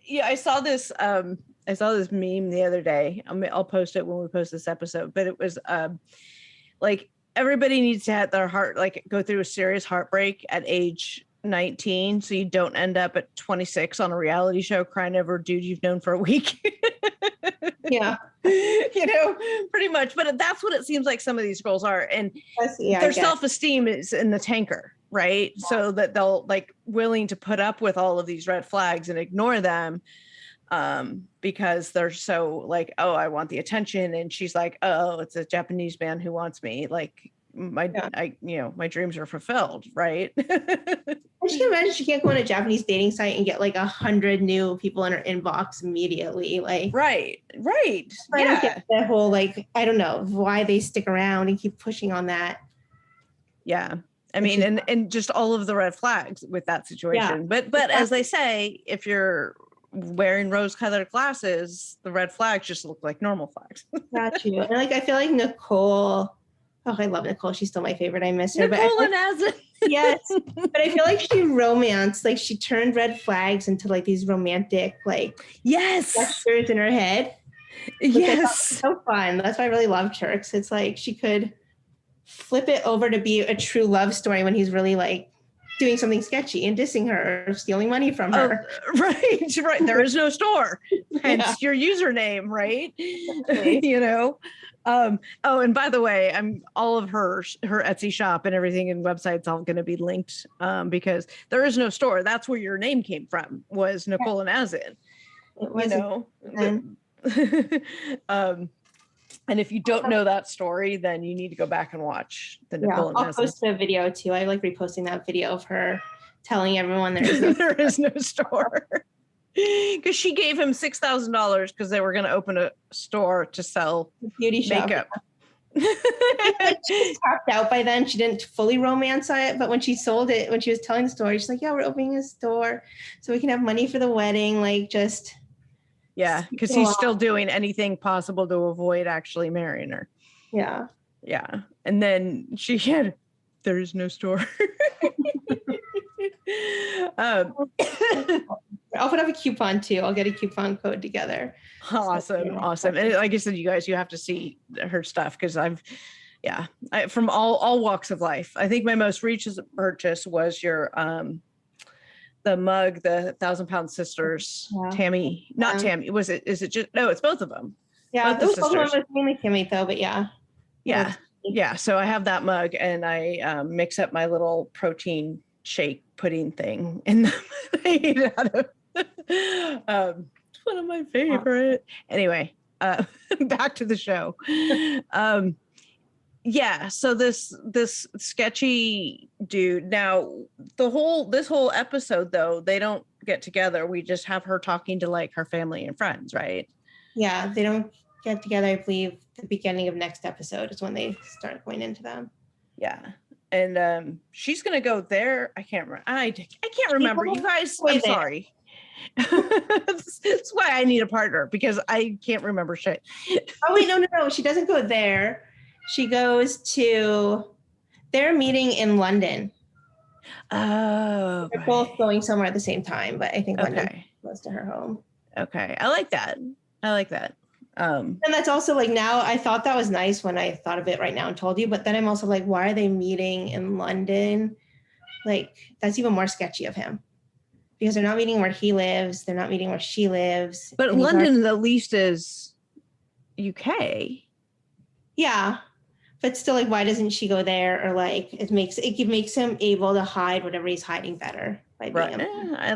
I saw this meme the other day. I'll post it when we post this episode, but it was like everybody needs to have their heart, like go through a serious heartbreak at age 19 so you don't end up at 26 on a reality show crying over a dude you've known for a week. Yeah. Pretty much. But that's what it seems like some of these girls are. And their self-esteem is in the tanker, right? Yeah. So that they'll like willing to put up with all of these red flags and ignore them because they're so like, oh, I want the attention. And she's like, oh, it's a Japanese man who wants me. Like my dreams are fulfilled, right? I just imagine she can't go on a Japanese dating site and get like 100 new people in her inbox immediately. Like, right. I don't get that whole like, I don't know why they stick around and keep pushing on that. Yeah, I mean, and just all of the red flags with that situation. Yeah. But as they say, if you're wearing rose-colored glasses, the red flags just look like normal flags. Got you. And like I feel like Nicole. Oh, I love Nicole. She's still my favorite. I miss her. Nicole and Azin. Yes. But I feel like she turned red flags into like these romantic, like gestures in her head. Yes. So fun. That's why I really loved her. Because it's like she could flip it over to be a true love story when he's really like doing something sketchy and dissing her or stealing money from her. Oh, right. There is no store. Hence your username, right? And by the way, all of her Etsy shop and everything and websites all going to be linked because there is no store. That's where your name came from, was Nicole and Azin. And if you don't know that story, then you need to go back and watch the Nicole and Azin. I'll post a video too. I like reposting that video of her telling everyone there is no store. Because she gave him $6,000 because they were going to open a store to sell beauty makeup. She was tapped out by then. She didn't fully romance it, but when she sold it, when she was telling the story, she's like, "Yeah, we're opening a store so we can have money for the wedding." Like, just because he's still doing anything possible to avoid actually marrying her. Yeah, and then she had, there is no store. I'll put up a coupon too. I'll get a coupon code together. Awesome. And like I said, you guys, you have to see her stuff because from all walks of life. I think my most recent purchase was your the mug, the 1,000 Pound Sisters. Tammy, not Tammy. Is it just? No, it's both of them. Yeah, both the those one sisters. was mainly Kimmy though, but yeah. Yeah. Yeah. So I have that mug and I mix up my little protein shake pudding thing and I eat it out of it's one of my favorite. Anyway, back to the show. Yeah, so this sketchy dude. Now this whole episode though, they don't get together. We just have her talking to like her family and friends, right? Yeah, they don't get together. I believe the beginning of next episode is when they start going into them. Yeah. And she's gonna go there. I can't remember. I can't remember. You guys, I'm sorry. That's why I need a partner because I can't remember shit. Oh wait, no. She doesn't go there. She goes to their meeting in London. Oh, they're both going somewhere at the same time, but I think London goes to her home. Okay, I like that. And that's also like, now I thought that was nice when I thought of it right now and told you, but then I'm also like, why are they meeting in London? Like, that's even more sketchy of him because they're not meeting where he lives. They're not meeting where she lives. But London at least is UK. Yeah. But still, like, why doesn't she go there? Or like, it makes him able to hide whatever he's hiding better. By being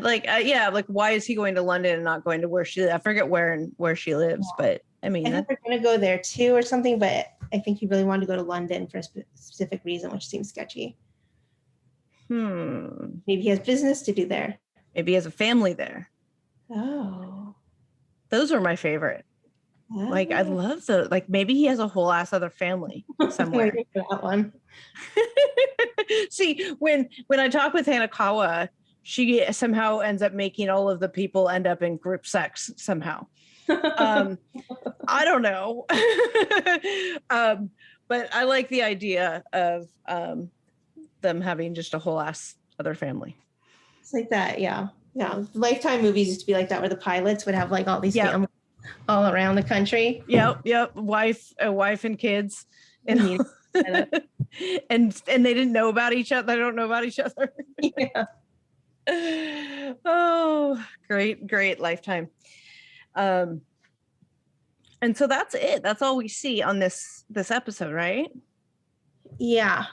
like why is he going to London and not going to where she lives? I forget where she lives, but I mean, I think they're going to go there too or something, but I think he really wanted to go to London for a specific reason, which seems sketchy. Maybe he has business to do there. Maybe he has a family there. Oh. Those are my favorite. Oh. Like, I love maybe he has a whole ass other family somewhere. That one. See, when I talk with Hanakawa, she somehow ends up making all of the people end up in group sex somehow. I don't know. But I like the idea of them having just a whole ass other family. It's like that, yeah. Yeah. Lifetime movies used to be like that, where the pilots would have like all these families all around the country. Yep. Wife and kids. And and they didn't know about each other. They don't know about each other. Yeah. Oh, great Lifetime. And so that's it. That's all we see on this episode, right? Yeah.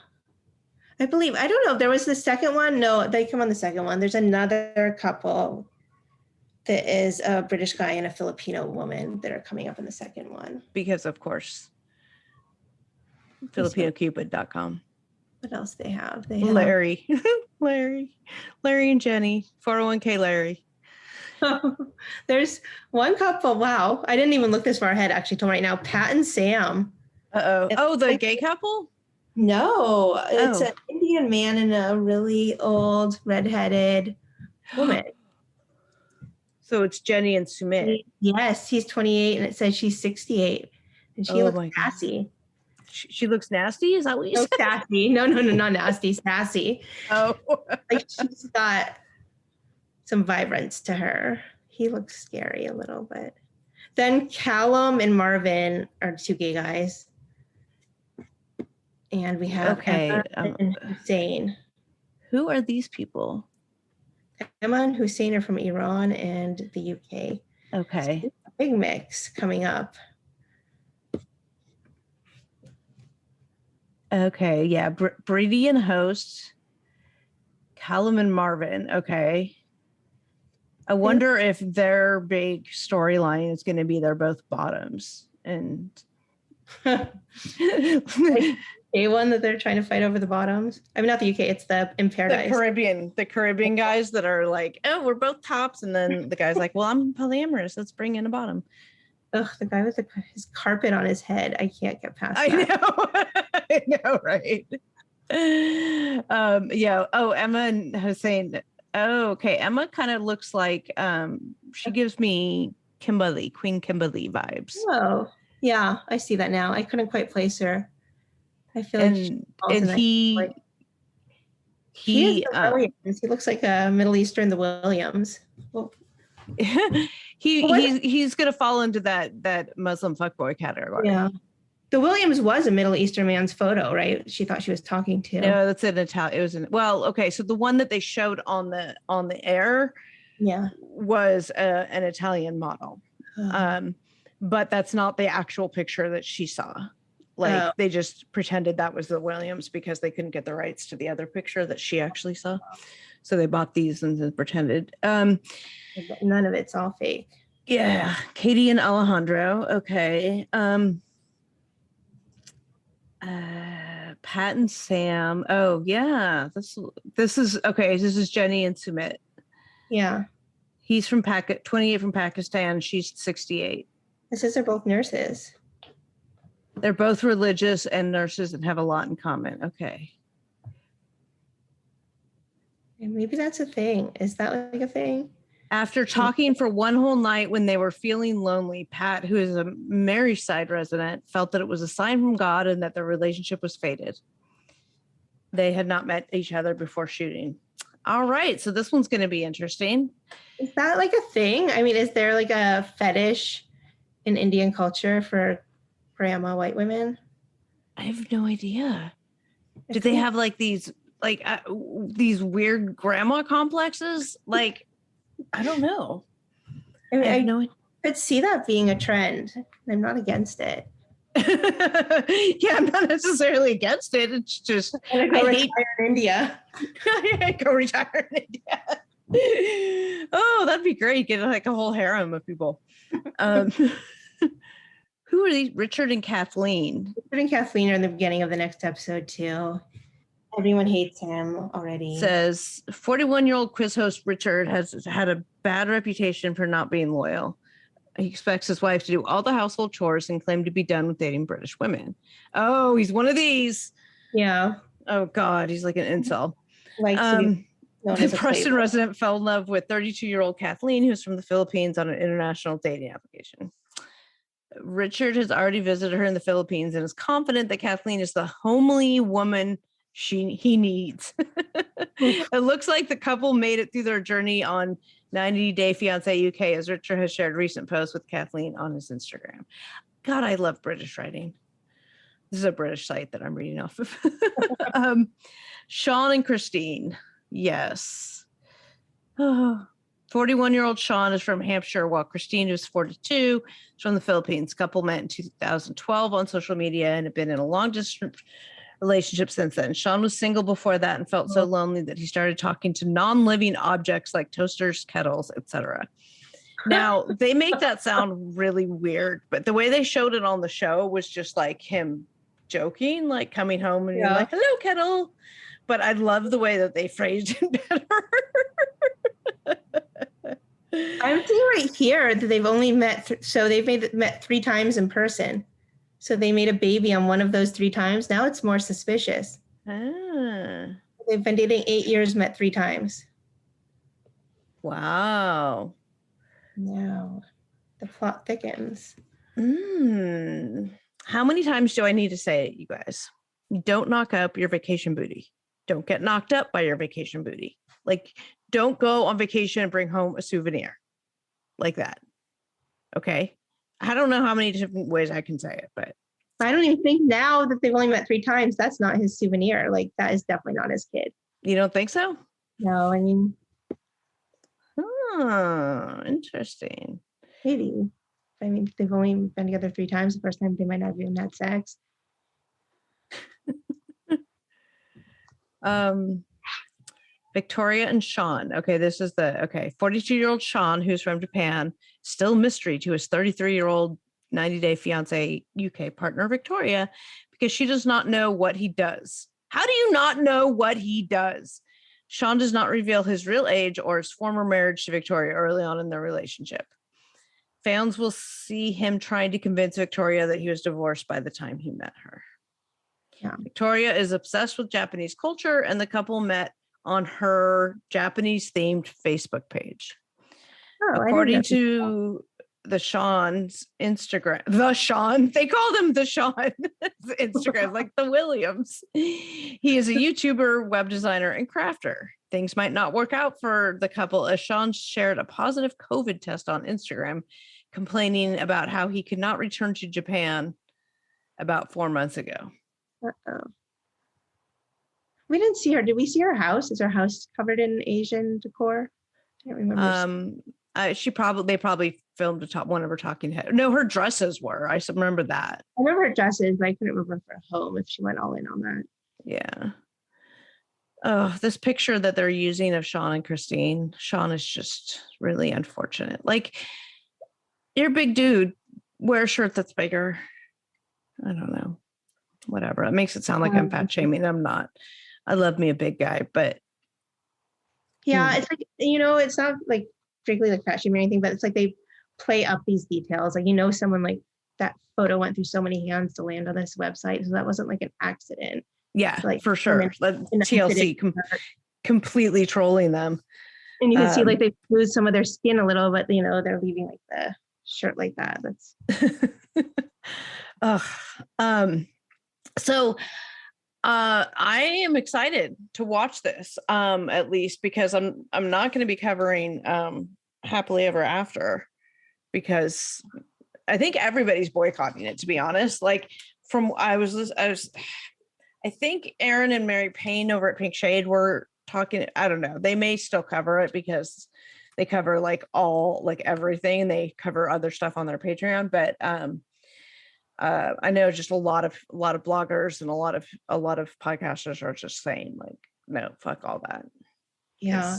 I believe. I don't know if there was the second one. No, they come on the second one. There's another couple that is a British guy and a Filipino woman that are coming up in the second one. Because of course, FilipinoCupid.com. What else they have? Larry and Jenny, 401k Larry. There's one couple. Wow, I didn't even look this far ahead. Actually, till right now, Pat and Sam. The gay couple? No, it's an Indian man and a really old redheaded woman. So it's Jenny and Sumit. Yes, he's 28 and it says she's 68. And she looks sassy. She looks nasty? Is that what you said? Sassy. No, not nasty. Sassy. Oh. Like she's got some vibrance to her. He looks scary a little bit. Then Callum and Marvin are two gay guys. And we have Emma and Hussein. Who are these people? Emma and Hussein are from Iran and the UK. Okay. So a big mix coming up. Okay, yeah. Brady and host. Callum and Marvin. Okay. I wonder if their big storyline is going to be they're both bottoms. And A one that they're trying to fight over the bottoms. I mean, not the UK, it's the in Paradise. The Caribbean guys that are like, oh, we're both tops. And then the guy's like, well, I'm polyamorous. Let's bring in a bottom. Ugh, the guy with his carpet on his head. I can't get past that. I know, right? Yeah. Oh, Emma and Hussein. Oh, okay. Emma kind of looks like she gives me Queen Kimberly vibes. Oh, yeah. I see that now. I couldn't quite place her. I feel he looks like a Middle Eastern, the Williams. Well, he's gonna fall into that Muslim fuckboy category. Yeah. The Williams was a Middle Eastern man's photo, right? She thought she was talking to. No, that's an Italian. It was okay. So the one that they showed on the air, was an Italian model. but that's not the actual picture that she saw. Like they just pretended that was the Williams because they couldn't get the rights to the other picture that she actually saw. So they bought these and then pretended. None of it's all fake. Yeah. Katie and Alejandro. Okay. Pat and Sam. Oh yeah. This is okay. This is Jenny and Sumit. Yeah. He's from 28 from Pakistan. She's 68. It says they're both nurses. They're both religious and nurses and have a lot in common. Okay. And maybe that's a thing. Is that like a thing? After talking for one whole night when they were feeling lonely, Pat, who is a Maryside resident, felt that it was a sign from God and that their relationship was fated. They had not met each other before shooting. All right. So this one's going to be interesting. Is that like a thing? I mean, is there like a fetish in Indian culture for grandma white women? I have no idea. Did they have like these weird grandma complexes? Like, I don't know. I mean, I could see that being a trend. I'm not against it. Yeah, I'm not necessarily against it. It's just I hate in India. Go retire in India. Oh, that'd be great. Get like a whole harem of people. Who are these? Richard and Kathleen. Richard and Kathleen are in the beginning of the next episode too. Everyone hates him already. Says 41-year-old quiz host Richard has had a bad reputation for not being loyal. He expects his wife to do all the household chores and claim to be done with dating British women. Oh, he's one of these. Yeah. Oh God, he's like an incel. The Preston resident fell in love with 32-year-old Kathleen, who's from the Philippines, on an international dating application. Richard has already visited her in the Philippines and is confident that Kathleen is the homely woman he needs. It looks like the couple made it through their journey on 90 Day Fiance UK, as Richard has shared recent posts with Kathleen on his Instagram. God, I love British writing. This is a British site that I'm reading off of. Sean and Christine. Yes. 41-year-old Sean is from Hampshire, while Christine, who's 42, is from the Philippines. Couple met in 2012 on social media and have been in a long-distance relationship since then. Sean was single before that and felt so lonely that he started talking to non-living objects like toasters, kettles, etc. Now, they make that sound really weird, but the way they showed it on the show was just like him joking, like coming home and you're like, hello, kettle. But I love the way that they phrased it better. I'm seeing right here that they've only met, met 3 times in person. So they made a baby on one of those 3 times. Now it's more suspicious. They've been dating 8 years, met 3 times. Wow. Now the plot thickens. How many times do I need to say it, you guys? Don't knock up your vacation booty. Don't get knocked up by your vacation booty. Like, don't go on vacation and bring home a souvenir like that. Okay. I don't know how many different ways I can say it, but I don't even think now that they've only met 3 times, that's not his souvenir. Like, that is definitely not his kid. You don't think so? No, I mean. Oh, interesting. Maybe. I mean, they've only been together 3 times. The first time they might not have even had sex. Victoria and Sean. Okay, this is 42-year-old Sean, who's from Japan, still mystery to his 33-year-old 90-day fiance UK partner, Victoria, because she does not know what he does. How do you not know what he does? Sean does not reveal his real age or his former marriage to Victoria early on in their relationship. Fans will see him trying to convince Victoria that he was divorced by the time he met her. Yeah. Victoria is obsessed with Japanese culture, and the couple met on her Japanese-themed Facebook page. According to the Sean's Instagram, they call them the Sean Instagram, like the Williams. He is a YouTuber, web designer, and crafter. Things might not work out for the couple, as Sean shared a positive COVID test on Instagram, complaining about how he could not return to Japan about 4 months ago. We didn't see her. Did we see her house? Is her house covered in Asian decor? I can't remember. They probably filmed one of her talking heads. No, her dresses were. I remember that. I remember her dresses, but I couldn't remember for home if she went all in on that. Yeah. Oh, this picture that they're using of Sean and Christine. Sean is just really unfortunate. Like, you're a big dude. Wear a shirt that's bigger. I don't know. Whatever. It makes it sound like I'm fat shaming. I'm not. I love me a big guy, but yeah, it's like, it's not like strictly like fat shaming or anything, but it's like they play up these details. Like, someone like that photo went through so many hands to land on this website, so that wasn't like an accident. Yeah, like, for sure. TLC completely trolling them. And you can see like they lose some of their skin a little, but they're leaving like the shirt like that. That's so I am excited to watch this, at least because I'm not going to be covering Happily Ever After, because I think everybody's boycotting it, to be honest. Like, I think Aaron and Mary Payne over at Pink Shade were talking. I don't know. They may still cover it because they cover like everything, and they cover other stuff on their Patreon. But I know just a lot of bloggers and a lot of podcasters are just saying like, no, fuck all that. Yeah.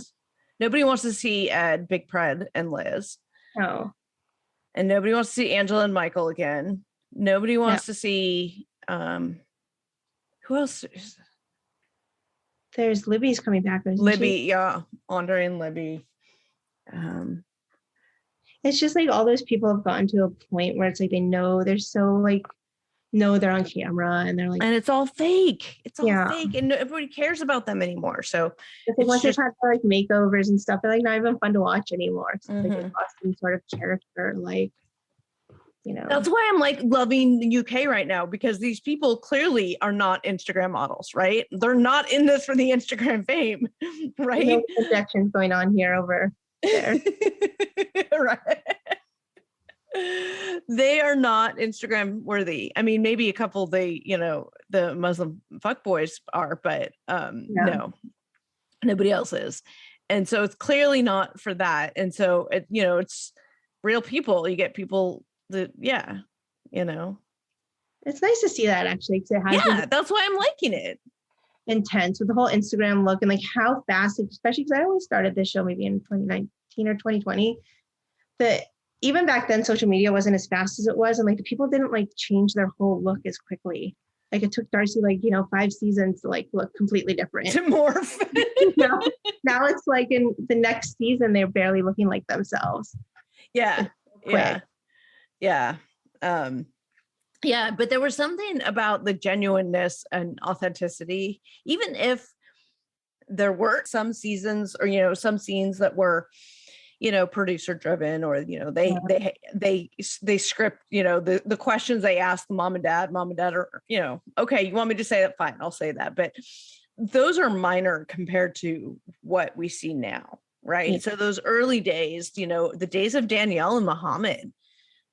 Nobody wants to see Ed, Big Pred, and Liz. No. And nobody wants to see Angela and Michael again. Nobody wants to see who else? There's Libby's coming back. Libby, yeah. Andre and Libby. It's just like all those people have gotten to a point where it's like they know they're so like, no, they're on camera and they're like, and it's all fake. It's all fake, and everybody cares about them anymore. So once they've had like makeovers and stuff, they're like not even fun to watch anymore. It's like they lost some sort of character, like, That's why I'm like loving the UK right now, because these people clearly are not Instagram models, right? They're not in this for the Instagram fame, right? No projections going on here over there. Right. They are not Instagram worthy. I mean, maybe a couple the Muslim fuckboys are, but no, nobody else is. And so it's clearly not for that. And so it's real people. You get people that, it's nice to see that actually. That's why I'm liking it. Intense with the whole Instagram look and like how fast, especially because I only started this show maybe in 2019 or 2020, that even back then social media wasn't as fast as it was, and like the people didn't like change their whole look as quickly. Like it took Darcy 5 seasons to like look completely different, to morph. now it's like in the next season they're barely looking like themselves. Yeah. But there was something about the genuineness and authenticity, even if there were some seasons or some scenes that were producer driven, or they script the questions they ask the mom and dad are okay, you want me to say that, fine, I'll say that, but those are minor compared to what we see now, right? So those early days, the days of Danielle and Muhammad,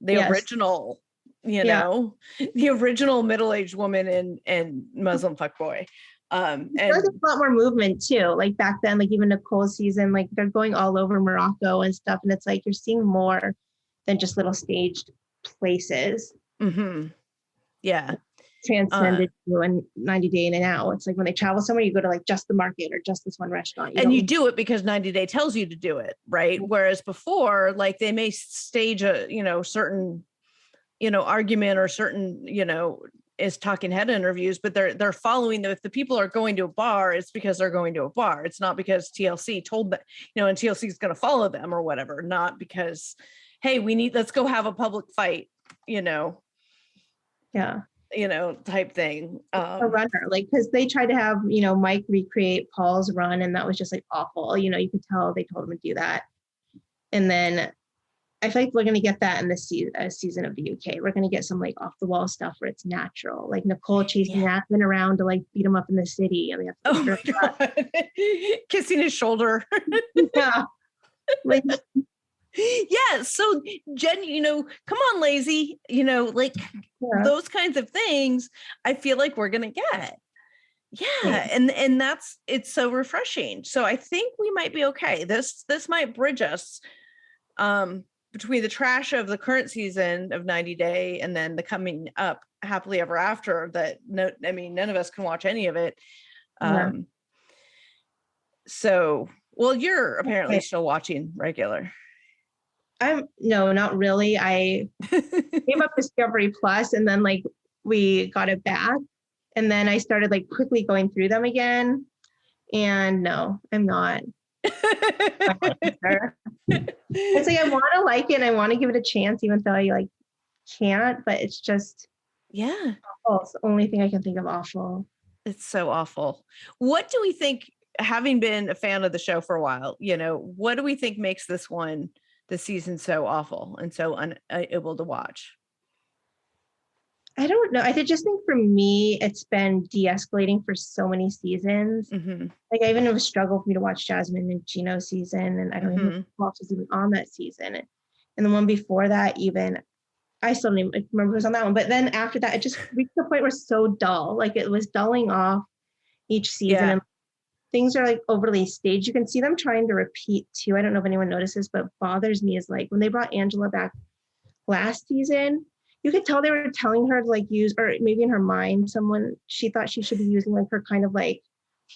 the original the original middle-aged woman and Muslim fuckboy. And there's a lot more movement too. Like back then, like even Nicole's season, like they're going all over Morocco and stuff. And it's like, you're seeing more than just little staged places. Mm-hmm. Yeah. Transcended to a 90 Day In and Out. It's like when they travel somewhere, you go to like just the market or just this one restaurant. You do it because 90 Day tells you to do it. Right. Mm-hmm. Whereas before, like they may stage a, certain, argument or certain, is talking head interviews, but they're following if the people are going to a bar, it's because they're going to a bar. It's not because TLC told them, and TLC is going to follow them or whatever, not because, hey, let's go have a public fight, type thing. A runner, like, because they tried to have, Mike recreate Paul's run, and that was just like awful. You could tell they told him to do that. And then I feel like we're going to get that in this season of the UK. We're going to get some like off the wall stuff where it's natural, like Nicole chasing Nathan around to like beat him up in the city. And we have to God. Kissing his shoulder. Yeah. Like, yeah. So Jen, come on, lazy, those kinds of things I feel like we're going to get. Yeah. And it's so refreshing. So I think we might be okay. This might bridge us between the trash of the current season of 90 Day and then the coming up Happily Ever After that none of us can watch any of it. So, well, you're apparently still watching regular. No, not really. I gave up Discovery Plus and then like we got it back. And then I started like quickly going through them again. And no, I'm not. It's like I want to like it and I want to give it a chance, even though I like can't, but it's just awful. It's the only thing I can think of awful. It's so awful. What do we think, having been a fan of the show for a while, what do we think makes this season so awful and so unable to watch? I don't know. I just think for me, it's been de-escalating for so many seasons. Mm-hmm. Like I even it was a struggle for me to watch Jasmine and Gino's season, and I don't even know if was even on that season. And the one before that, even I still don't even remember who was on that one. But then after that, it just reached the point where it's so dull. Like it was dulling off each season, and things are like overly staged. You can see them trying to repeat too. I don't know if anyone notices, but bothers me is like when they brought Angela back last season. You could tell they were telling her to like use, or maybe in her mind, she thought she should be using like her kind of like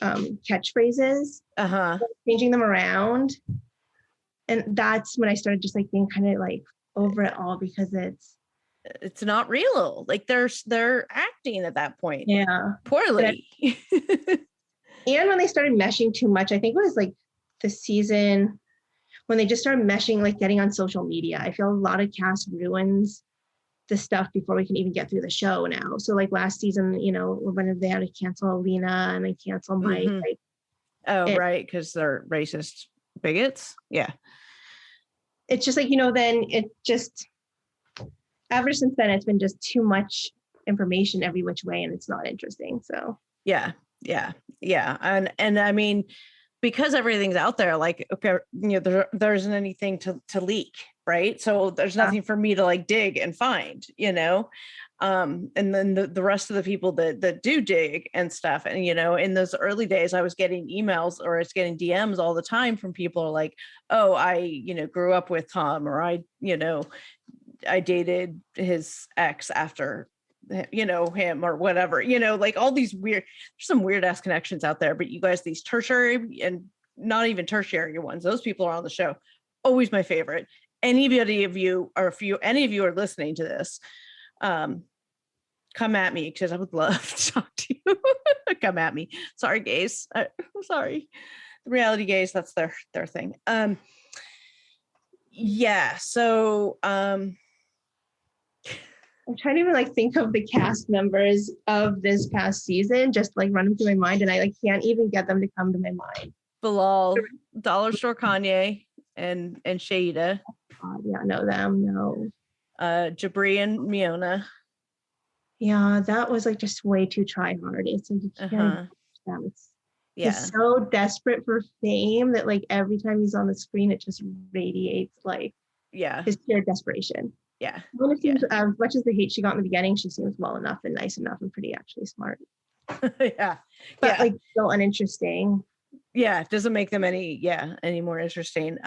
catchphrases, changing them around. And that's when I started just like being kind of like over it all because it's not real. Like they're acting at that point. Yeah. Poorly. And when they started meshing too much, I think it was like the season when they just started meshing, like getting on social media. I feel a lot of cast ruins the stuff before we can even get through the show now. So like last season, when they had to cancel Alina and then cancel Mike. Right, because they're racist bigots. Yeah. It's just like, then it just, ever since then, it's been just too much information every which way and it's not interesting. So yeah. And I mean, because everything's out there, like, okay, there isn't anything to leak, right? So there's nothing for me to like dig and find, and then the rest of the people that do dig and stuff. And, in those early days, I was getting emails or it's getting DMs all the time from people like, oh, I, grew up with Tom, or I dated his ex after him or whatever, like all these there's some weird ass connections out there, but you guys, these tertiary and not even tertiary ones, those people are on the show. Always my favorite. Anybody of you, or if any of you are listening to this, come at me because I would love to talk to you. Come at me. Sorry, gays. I'm sorry. The reality gays, that's their thing. So I'm trying to even like think of the cast members of this past season, just like running through my mind, and I like can't even get them to come to my mind. Bilal, Dollar Store Kanye, and Shaida. Yeah, know them. No. Jabri and Miona. Yeah, that was like just way too try hard. It's like you can't them. He's so desperate for fame that like every time he's on the screen, it just radiates like his pure desperation. Yeah. Well, it seems, as much as the hate she got in the beginning, she seems well enough and nice enough and pretty actually smart. But like still uninteresting. Yeah, it doesn't make them any more interesting.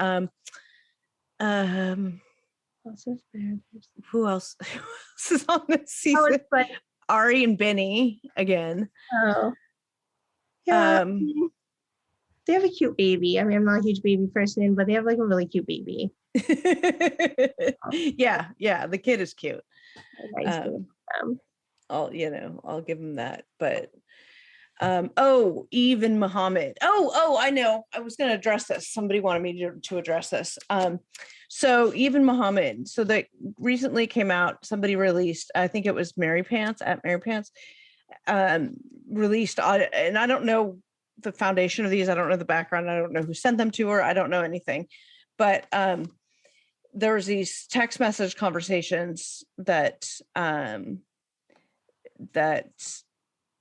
Who else is on this season? Ari and Benny again. Oh. Yeah. They have a cute baby. I mean, I'm not a huge baby person, but they have like a really cute baby. Yeah, the kid is cute. I'll give him that. But even Muhammad. I know. I was going to address this. Somebody wanted me to address this. So even Muhammad. So that recently came out. Somebody released. I think it was Mary Pants released. And I don't know the foundation of these. I don't know the background. I don't know who sent them to her. I don't know anything. But there was these text message conversations that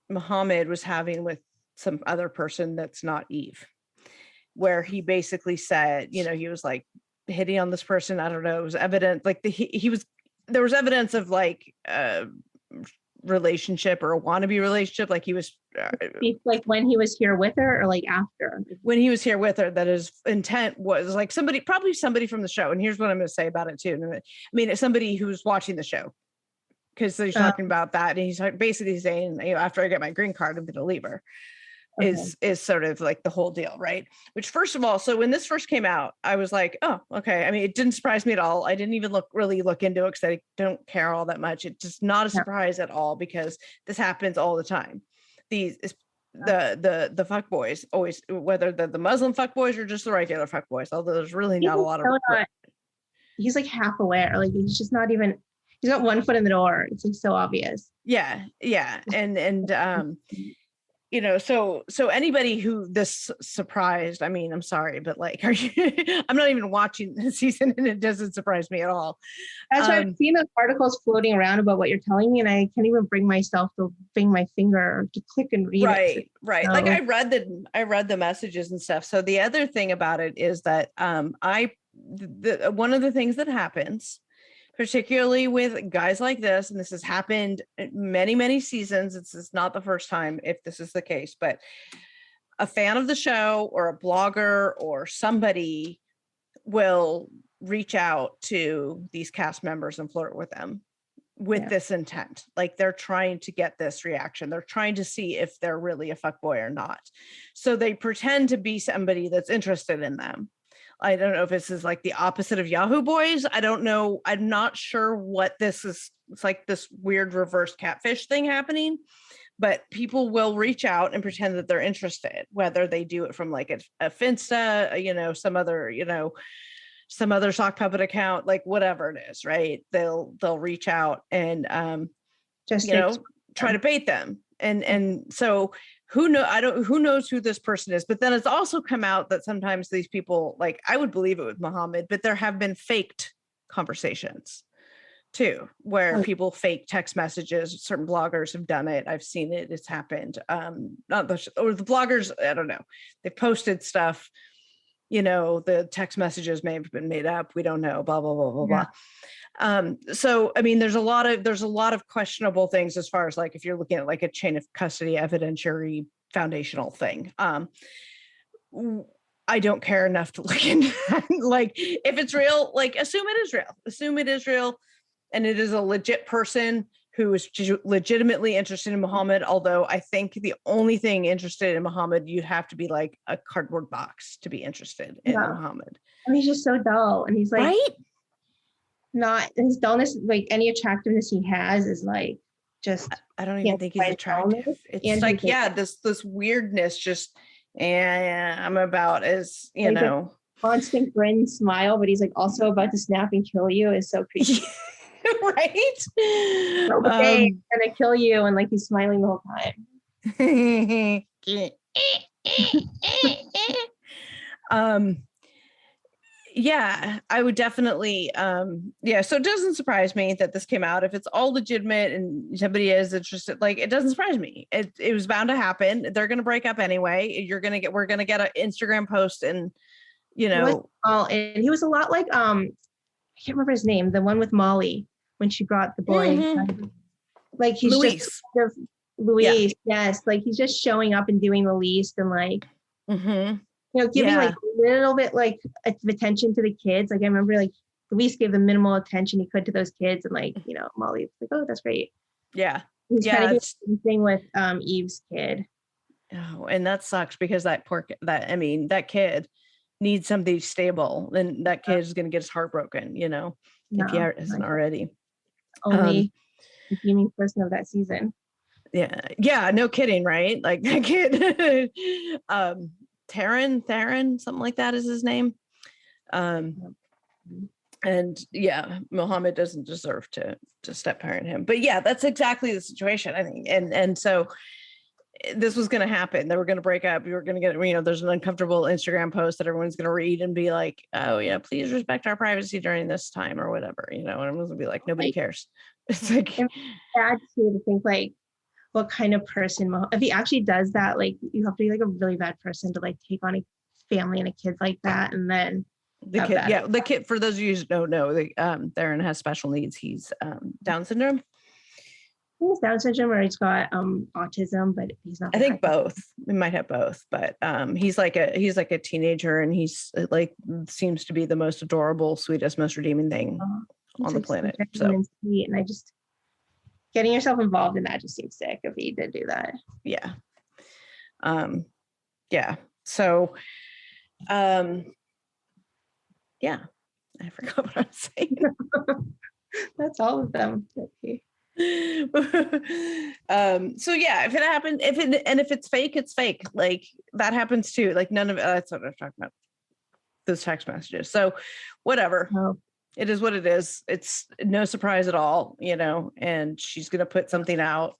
Muhammad was having with some other person that's not Eve, where he basically said, he was like hitting on this person. I don't know. It was evident, like there was evidence of like relationship or a wannabe relationship. Like he was like when he was here with her, or like after? When he was here with her, that his intent was like probably somebody from the show. And here's what I'm going to say about it too. I mean, it's somebody who's watching the show, because he's talking about that. And he's basically saying, after I get my green card, I'm going to leave her. Is sort of like the whole deal, right? Which, first of all, so when this first came out, I was like, oh, okay. I mean, it didn't surprise me at all. I didn't even really look into it, because I don't care all that much. It's just not a surprise at all, because this happens all the time. The fuck boys always, whether they're the Muslim fuck boys or just the regular fuck boys, although there's really not a lot of. He's like half aware, like he's just not even. He's got one foot in the door. It's like so obvious. Yeah, and so anybody who this surprised, I mean, I'm sorry, but like, I'm not even watching the season, and it doesn't surprise me at all. That's why I've seen those articles floating around about what you're telling me, and I can't even bring myself to bring my finger to click and read it. Right. Like I read the messages and stuff. So the other thing about it is that one of the things that happens, particularly with guys like this, and this has happened many, many seasons. This is not the first time if this is the case, but a fan of the show or a blogger or somebody will reach out to these cast members and flirt with them with this intent. Like they're trying to get this reaction. They're trying to see if they're really a fuckboy or not. So they pretend to be somebody that's interested in them. I don't know if this is like the opposite of Yahoo Boys. I don't know. I'm not sure what this is. It's like this weird reverse catfish thing happening, but people will reach out and pretend that they're interested, whether they do it from like a Finsta, some other sock puppet account, like whatever it is, right? They'll reach out and, try to bait them. And so who knows who this person is, but then it's also come out that sometimes these people, like I would believe it with Muhammad, but there have been faked conversations too, where people fake text messages. Certain bloggers have done it. I've seen it. It's happened. Not the bloggers, I don't know. They've posted stuff, the text messages may have been made up. We don't know, blah, blah, blah, blah, blah. So, I mean, there's a lot of questionable things as far as like, if you're looking at like a chain of custody evidentiary foundational thing. I don't care enough to look into that. Like if it's real, like assume it is real and it is a legit person who is legitimately interested in Muhammad. Although I think the only thing interested in Muhammad, you have to be like a cardboard box to be interested in Muhammad. And he's just so dull. And he's like, right? Not his dullness, like any attractiveness he has is like just. I don't even think he's attractive. It's like, this weirdness, just, I'm about as, constant grin, smile, but he's like also about to snap and kill you is so creepy. Right? Okay, I'm gonna kill you, and like he's smiling the whole time. Yeah, I would definitely. So it doesn't surprise me that this came out. If it's all legitimate and somebody is interested, like it doesn't surprise me. It was bound to happen. They're going to break up anyway. We're going to get an Instagram post, and and he was a lot like I can't remember his name, the one with Molly when she brought the boy. Mm-hmm. Like he's Luis. Just kind of Luis, yes. Like he's just showing up and doing the least, and like. Mm-hmm. Giving like a little bit like of attention to the kids. Like I remember like Luis gave the minimal attention he could to those kids, and like, Molly was like, oh, that's great. Yeah. He's trying to do the same thing with Eve's kid. Oh, and that sucks because that kid needs something stable, and that kid is going to get his heart broken, if he isn't already. Only the redeeming person of that season. Yeah, no kidding, right? Like that kid. Theron, something like that is his name. And Muhammad doesn't deserve to step parent him. But yeah, that's exactly the situation, I think. And so this was going to happen. They were going to break up. You were going to get, there's an uncomfortable Instagram post that everyone's going to read and be like, oh yeah, please respect our privacy during this time or whatever, and everyone's going to be like, nobody cares. It's like sad to think like, what kind of person, if he actually does that, like you have to be like a really bad person to like take on a family and a kid like that. And then the kid, for those of you who don't know, Theron has special needs. He's Down syndrome. He's Down syndrome or he's got autism, but he's not. I think both. We might have both, but he's like a teenager, and he's like seems to be the most adorable, sweetest, most redeeming thing on the planet. So sweet, and I just getting yourself involved in that just seems sick if he did do that. Yeah. Yeah. So yeah, I forgot what I was saying. That's all of them. Okay. So yeah, if it happened, if it's fake, it's fake. Like that happens too. Like none of that's what I'm talking about. Those text messages. So whatever. Oh. It is what it is. It's no surprise at all, and she's gonna put something out.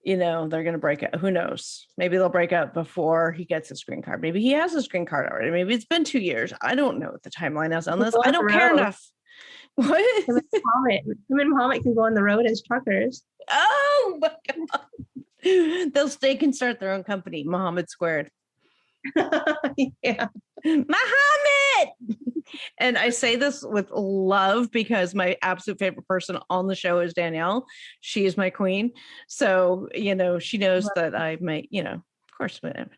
They're gonna break up. Who knows? Maybe they'll break up before he gets his green card. Maybe he has his green card already. Maybe it's been 2 years. I don't know what the timeline is on this. I don't care enough. What? Him and Muhammad can go on the road as truckers. Oh my God. They can start their own company, Muhammad Squared. Yeah. Muhammad! And I say this with love because my absolute favorite person on the show is Danielle. She is my queen. So, she knows that I might, of course, Muhammad!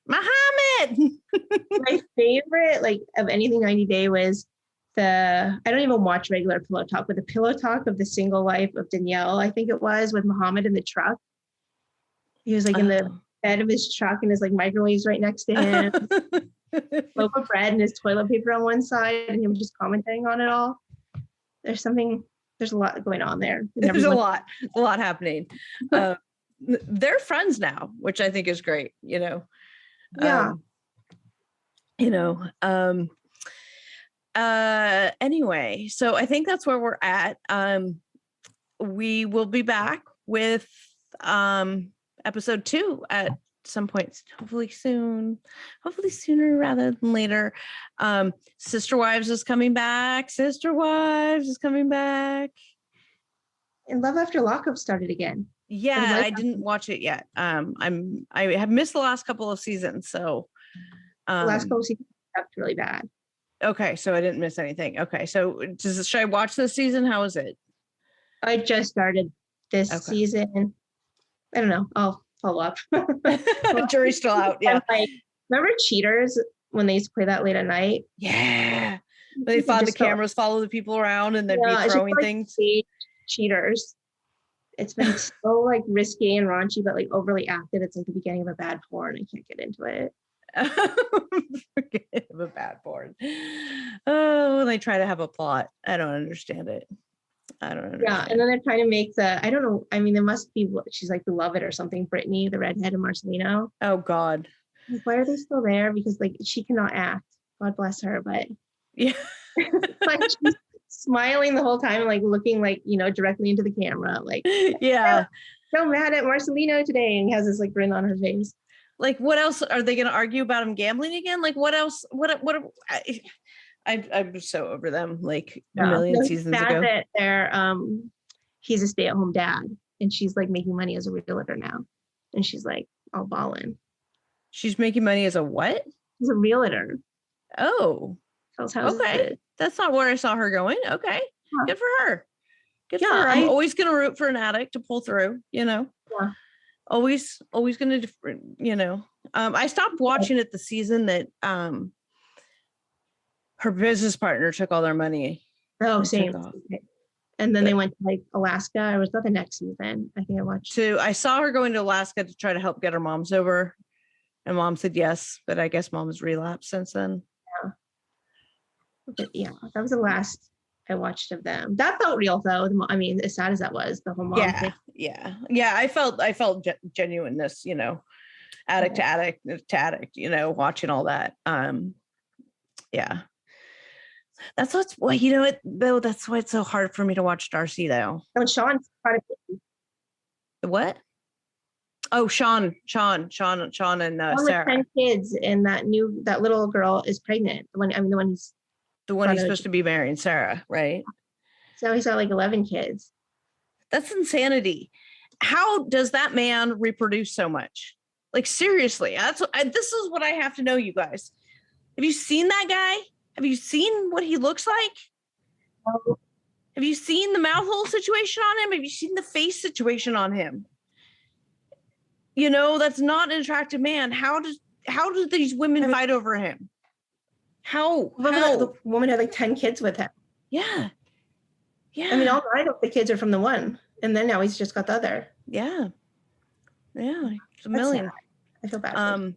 My favorite, of anything 90 Day was I don't even watch regular Pillow Talk, but the Pillow Talk of the single life of Danielle, I think it was, with Muhammad in the truck. He was in the bed of his truck and his microwaves right next to him. Loaf of bread and his toilet paper on one side and him just commenting on it all. There's a lot going on there. There's a lot happening. They're friends now, which I think is great, Yeah. Anyway, so I think that's where we're at. We will be back with episode 2 at some point, hopefully sooner rather than later. Sister Wives is coming back. And Love After Lockup started again. Yeah, I didn't watch it yet. I have missed the last couple of seasons, so the last couple of seasons sucked really bad. Okay, so I didn't miss anything. Okay, so should I watch this season? How is it? I just started this season. I don't know. I'll follow up. Jury's still out. Yeah. Remember Cheaters when they used to play that late at night? Yeah. They thought the cameras follow the people around and they'd be throwing things. Cheaters. It's been so risky and raunchy, but overly acted. It's the beginning of a bad porn. I can't get into it. Forget of a bad porn. Oh, they try to have a plot. I don't understand it. Yeah, and then they're trying to make I don't know. I mean, there must be she's Beloved or something. Brittany, the redhead, and Marcelino. Oh God, why are they still there? Because she cannot act. God bless her, but yeah, she's smiling the whole time, looking directly into the camera. Yeah, so mad at Marcelino today, and he has this grin on her face. What else are they going to argue about him gambling again? What else? I'm so over them. A million seasons ago. That he's a stay-at-home dad, and she's making money as a realtor now, and she's all balling. She's making money as a what? She's a realtor. Oh, okay. That's not where I saw her going. Okay, good for her. Good for her. I'm always going to root for an addict to pull through. Yeah. Always going to. I stopped watching it the season that her business partner took all their money. Oh, same. And then they went to Alaska. Or was that the next season? I think I watched. So I saw her going to Alaska to try to help get her mom sober, and Mom said yes, but I guess Mom has relapsed since then. Yeah. But that was the last I watched of them. That felt real though. I mean, as sad as that was, the whole mom thing. Yeah. I felt genuineness, addict to addict, watching all that. Yeah. That's that's why it's so hard for me to watch Darcy though. And Sean's part of it. What? Oh, Sean and Sarah. 10 kids, and that little girl is pregnant. The one he's supposed to be marrying, Sarah, right? So he's got 11 kids. That's insanity. How does that man reproduce so much? Seriously, this is what I have to know, you guys. Have you seen that guy? Have you seen what he looks like? Have you seen the mouth hole situation on him? Have you seen the face situation on him? You know, that's not an attractive man. How do these women fight over him? How? The woman had like 10 kids with him. Yeah. Yeah. I mean, all 9 of the kids are from the one. And then now he's just got the other. Yeah. Yeah. It's a million. Sad. I feel bad.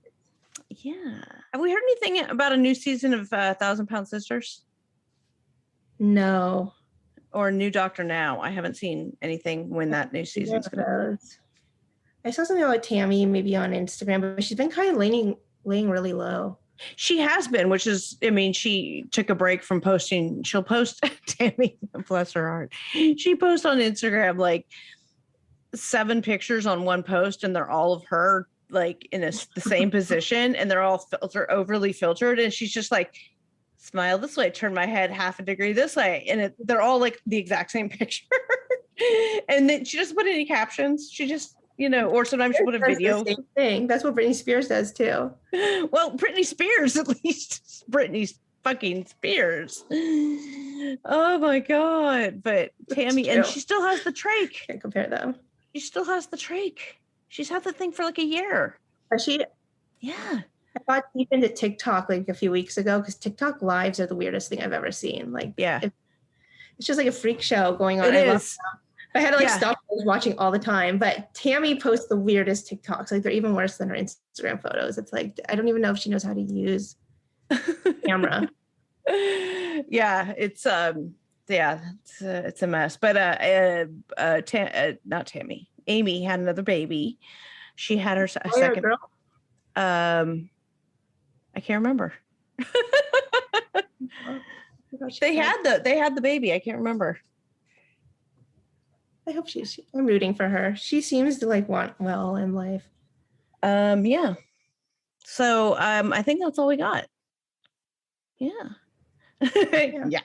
Yeah. Have we heard anything about a new season of 1,000-Pound Sisters? No. Or New Doctor Now? I haven't seen anything when that new season's going. I saw something about Tammy maybe on Instagram, but she's been kind of laying really low. She has been, which is, I mean, she took a break from posting. She'll post, Tammy, bless her heart. She posts on Instagram like 7 pictures on one post, and they're all of her like in the same position, and they're all overly filtered. And she's just like, smile this way, turn my head half a degree this way. And they're all like the exact same picture. And then she doesn't put any captions. She just, you know, or sometimes she put a video. The same thing. That's what Britney Spears does too. Well, Britney Spears, at least. Britney fucking Spears. Oh my God. But Tammy, and she still has the trach. Can't compare them. She still has the trach. She's had the thing for like a year. Has she? Yeah. I got deep into TikTok like a few weeks ago because TikTok lives are the weirdest thing I've ever seen. Like, yeah, it's just like a freak show going on. It is. I had to like stop watching all the time. But Tammy posts the weirdest TikToks. Like they're even worse than her Instagram photos. It's like I don't even know if she knows how to use camera. Yeah, it's it's a mess. But not Tammy. Amy had another baby. She had her second girl. I can't remember. They had the baby. I can't remember. I hope I'm rooting for her. She seems to like want well in life. Yeah. So I think that's all we got. Yeah. Yeah.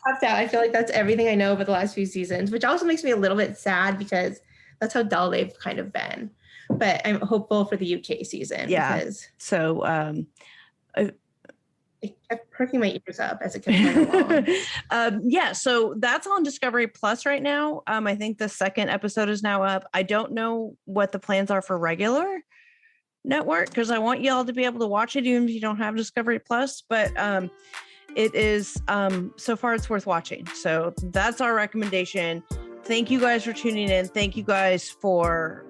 I feel like that's everything I know over the last few seasons, which also makes me a little bit sad because that's how dull they've kind of been. But I'm hopeful for the UK season. Yeah. Because so it kept perking my ears up as it kept going along. Yeah. So that's on Discovery Plus right now. I think the second episode is now up. I don't know what the plans are for regular network because I want y'all to be able to watch it even if you don't have Discovery Plus. But it is so far it's worth watching. So that's our recommendation. Thank you guys for tuning in. Thank you guys for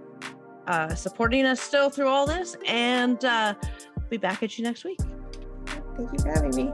supporting us still through all this, and be back at you next week. Thank you for having me.